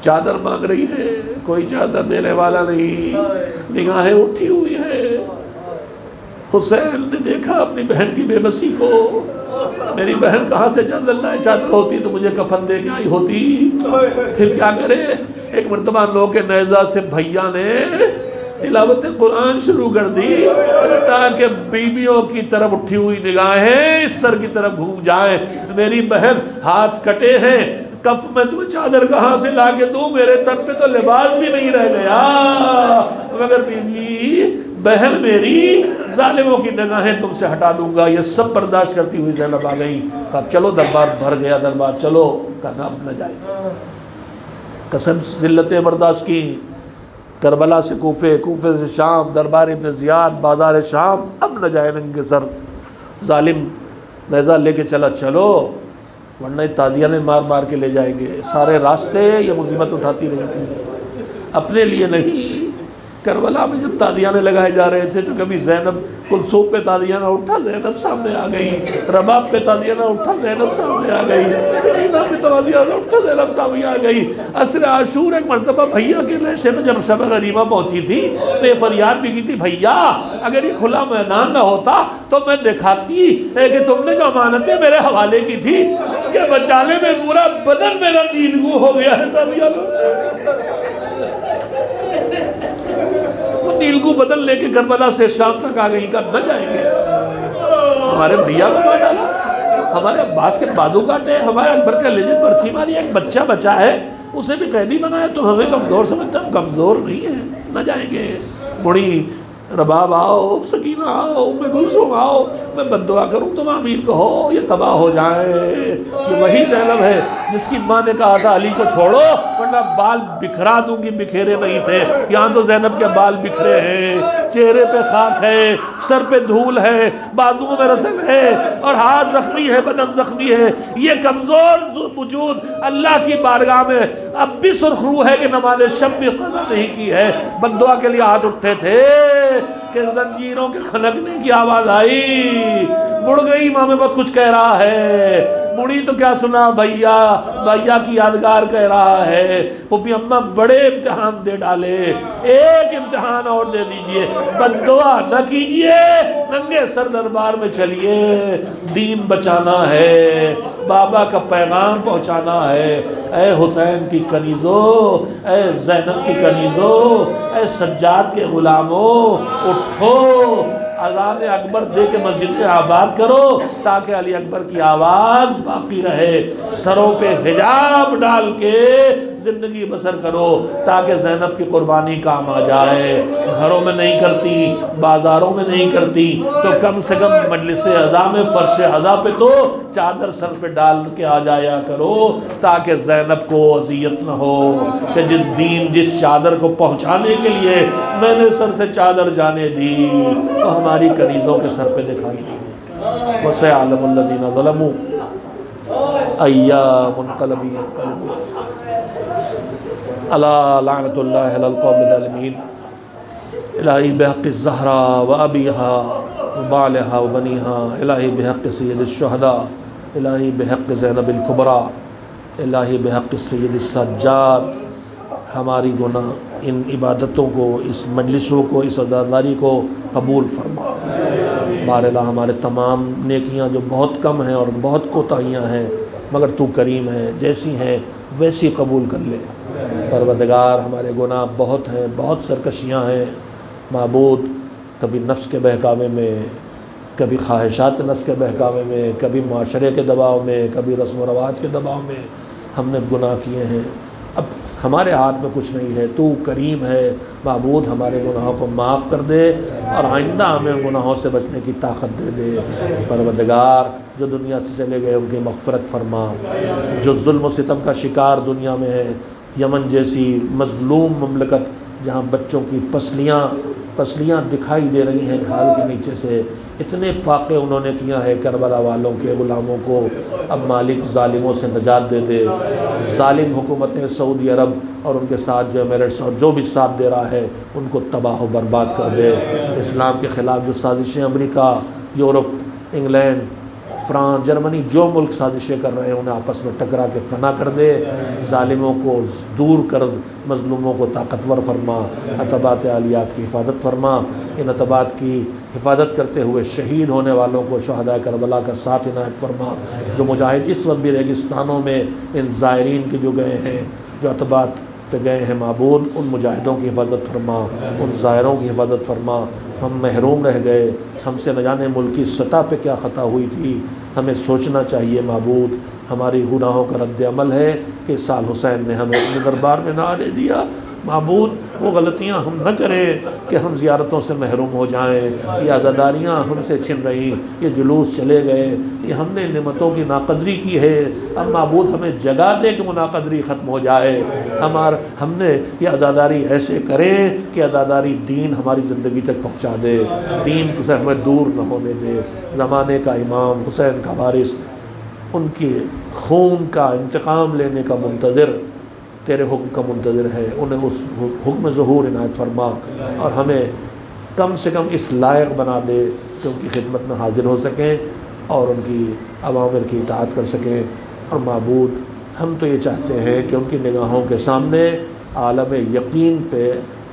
چادر مانگ رہی ہے، کوئی چادر دینے والا نہیں، نگاہیں اٹھی ہوئی ہے۔ حسین نے دیکھا اپنی بہن کی بے بسی کو، میری بہن کہاں سے چادر لائے، چادر ہوتی تو مجھے کفن دے کے آئی ہوتی، پھر کیا کرے۔ ایک مرتبہ لوگ کے نیزہ سے بھیا نے تلاوت قرآن شروع کر دی تاکہ بیویوں کی طرف اٹھی ہوئی نگاہیں اس سر کی طرف گھوم جائیں. میری بہن ہاتھ کٹے ہیں، کف میں تمہیں چادر کہاں سے لا کے دوں، میرے تن پہ تو لباس بھی نہیں رہ گیا. مگر بیوی بہن میری ظالموں کی نگاہیں تم سے ہٹا دوں گا. یہ سب برداشت کرتی ہوئی زینب آ گئی. کہا چلو دربار بھر گیا، دربار چلو. کہا اب نہ جائیں. قسم ذلتیں برداشت کی. کربلا سے کوفے، کوفے سے شام، دربار ابن زیاد، بازار شام. اب نہ جائیں ننگے سر. ظالم نیزہ لے کے چلا چلو ورنہ تادیاں مار مار کے لے جائیں گے. سارے راستے یہ مصیبت اٹھاتی رہی تھی، اپنے لیے نہیں. کربلا میں جب تادیانے لگائے جا رہے تھے تو کبھی زینب کلثوم پہ تادیانہ اٹھا، زینب سامنے آ گئی. رباب پہ تادیانہ اٹھا، زینب سامنے آ گئی. سکینہ پہ تادیانہ اٹھا، زینب سامنے آ گئی. عصر عاشور ایک مرتبہ بھیا کے نیشے میں جب شب غریبہ پہنچی تھی تو یہ فریاد بھی کی تھی، بھیا اگر یہ کھلا میدان نہ ہوتا تو میں دکھاتی کہ تم نے جو امانتیں میرے حوالے کی تھی کہ بچانے میں پورا بدن میرا نیلگوں ہو گیا ہے تادیانوں سے. نیلگو بدل لے کے کربلا سے شام تک آ گئی. کہا نہ جائیں گے. ہمارے بھیا کو مار ڈالا، ہمارے عباس کے بادو کاٹے، ہمارے اکبر کا لیجن پرچی ماری، ایک بچہ بچا ہے اسے بھی قیدی بنایا. تم ہمیں کمزور سمجھتے، ہم کمزور نہیں ہیں. نہ جائیں گے. بڑی رباب آؤ، سکینہ آؤ، ام کلثوم آؤ، میں بددعا کروں تم آمین کہو، یہ تباہ ہو جائیں. یہ وہی زینب ہے جس کی ماں نے کہا تھا علی کو چھوڑو ورنہ بال بکھرا دوں گی. بکھیرے نہیں تھے. یہاں تو زینب کے بال بکھرے ہیں، چہرے پہ خاک ہے، سر پہ دھول ہے، بازوؤں میں رسن ہے اور ہاتھ زخمی ہے، بدن زخمی ہے. یہ کمزور وجود اللہ کی بارگاہ میں اب بھی سرخ رو ہے کہ نماز شب بھی قضا نہیں کی ہے. بددعا کے لیے ہاتھ اٹھے تھے کہ زنجیروں کے کھنکنے کی آواز آئی. مڑ گئی امام بت کچھ کہہ رہا ہے، مڑی تو کیا سنا، بھیا بھیا کی یادگار کہہ رہا ہے. پھوپھی اماں بڑے امتحان دے ڈالے، ایک امتحان اور دے دیجئے. بددعا نہ کیجئے، ننگے سر دربار میں چلیے. دین بچانا ہے، بابا کا پیغام پہنچانا ہے. اے حسین کی کنیزو، اے زینب کی کنیزو، اے سجاد کے غلاموں، اٹھو، اذان اکبر دے کے مسجد آباد کرو تاکہ علی اکبر کی آواز باقی رہے. سروں پہ حجاب ڈال کے زندگی بسر کرو تاکہ زینب کی قربانی کام آ جائے. گھروں میں نہیں کرتی، بازاروں میں نہیں کرتی تو کم سے کم مجلس عزا میں فرش عزا پہ تو چادر سر پہ ڈال کے آ جایا کرو تاکہ زینب کو اذیت نہ ہو کہ جس چادر کو پہنچانے کے لیے میں نے سر سے چادر جانے دی وہ ہماری کنیزوں کے سر پہ دکھائی نہیں دیتی. وَسَيَعْلَمُ الَّذِينَ ظَلَمُوا أَيَّ مُنْقَلَبٍ يَنْقَلِبُونَ. الا لعنت اللہ علی القوم الظالمین. الہی بحق الزہرا و ابیہا و بالہا و بنیہا، الہی بحق سید الشہداء، الہی بحق زینب الکبریٰ، الہی بحق سید السجاد ہماری گناہ ان عبادتوں کو، اس مجلسوں کو، اس عزاداری کو قبول فرما. باراللہ ہمارے تمام نیکیاں جو بہت کم ہیں اور بہت کوتاہیاں ہیں مگر تو کریم ہے، جیسی ہیں ویسی قبول کر لے. پروردگار ہمارے گناہ بہت ہیں، بہت سرکشیاں ہیں. معبود کبھی نفس کے بہکاوے میں، کبھی خواہشات نفس کے بہکاوے میں، کبھی معاشرے کے دباؤ میں، کبھی رسم و رواج کے دباؤ میں ہم نے گناہ کیے ہیں. اب ہمارے ہاتھ میں کچھ نہیں ہے، تو کریم ہے. معبود ہمارے گناہوں کو معاف کر دے اور آئندہ ہمیں گناہوں سے بچنے کی طاقت دے دے. پروردگار جو دنیا سے چلے گئے ان کی مغفرت فرما. جو ظلم و ستم کا شکار دنیا میں ہے، یمن جیسی مظلوم مملکت جہاں بچوں کی پسلیاں دکھائی دے رہی ہیں کھال کے نیچے سے، اتنے فاقے انہوں نے کیا ہے کربلا والوں کے غلاموں کو. اب مالک ظالموں سے نجات دے دے. ظالم حکومتیں سعودی عرب اور ان کے ساتھ جو ایمریٹس اور جو بھی ساتھ دے رہا ہے ان کو تباہ و برباد کر دے. اسلام کے خلاف جو سازشیں امریکہ، یورپ، انگلینڈ، فرانس، جرمنی جو ملک سازشیں کر رہے ہیں انہیں آپس میں ٹکرا کے فنا کر دے. ظالموں کو دور کر، مظلوموں کو طاقتور فرما. عتبات عالیات کی حفاظت فرما. ان عتبات کی حفاظت کرتے ہوئے شہید ہونے والوں کو شہداء کربلا کا ساتھ عنایت فرما. جو مجاہد اس وقت بھی ریگستانوں میں ان زائرین کے جو گئے ہیں، جو عتبات پہ گئے ہیں معبود ان مجاہدوں کی حفاظت فرما، ان زائروں کی حفاظت فرما۔ ہم محروم رہ گئے، ہم سے نہ جانے ملکی سطح پہ کیا خطا ہوئی تھی، ہمیں سوچنا چاہیے معبود۔ ہماری گناہوں کا رد عمل ہے کہ سال حسین نے ہمیں اپنے دربار میں نہ آنے دیا۔ معبود وہ غلطیاں ہم نہ کریں کہ ہم زیارتوں سے محروم ہو جائیں، یہ عزاداریاں ہم سے چھن رہیں، یہ جلوس چلے گئے، یہ ہم نے نعمتوں کی ناقدری کی ہے۔ اب معبود ہمیں جگہ دے کہ وہ ناقدری ختم ہو جائے۔ ہم نے یہ عزاداری ایسے کریں کہ عزاداری دین ہماری زندگی تک پہنچا دے، دین سے ہمیں دور نہ ہونے دے۔ زمانے کا امام حسین کا وارث، ان کے خون کا انتقام لینے کا منتظر، تیرے حکم کا منتظر ہے، انہیں اس حکم ظہور عنایت فرما اور ہمیں کم سے کم اس لائق بنا دے کہ ان کی خدمت میں حاضر ہو سکیں اور ان کی اوامر کی اطاعت کر سکیں۔ اور معبود ہم تو یہ چاہتے ہیں کہ ان کی نگاہوں کے سامنے عالم یقین پہ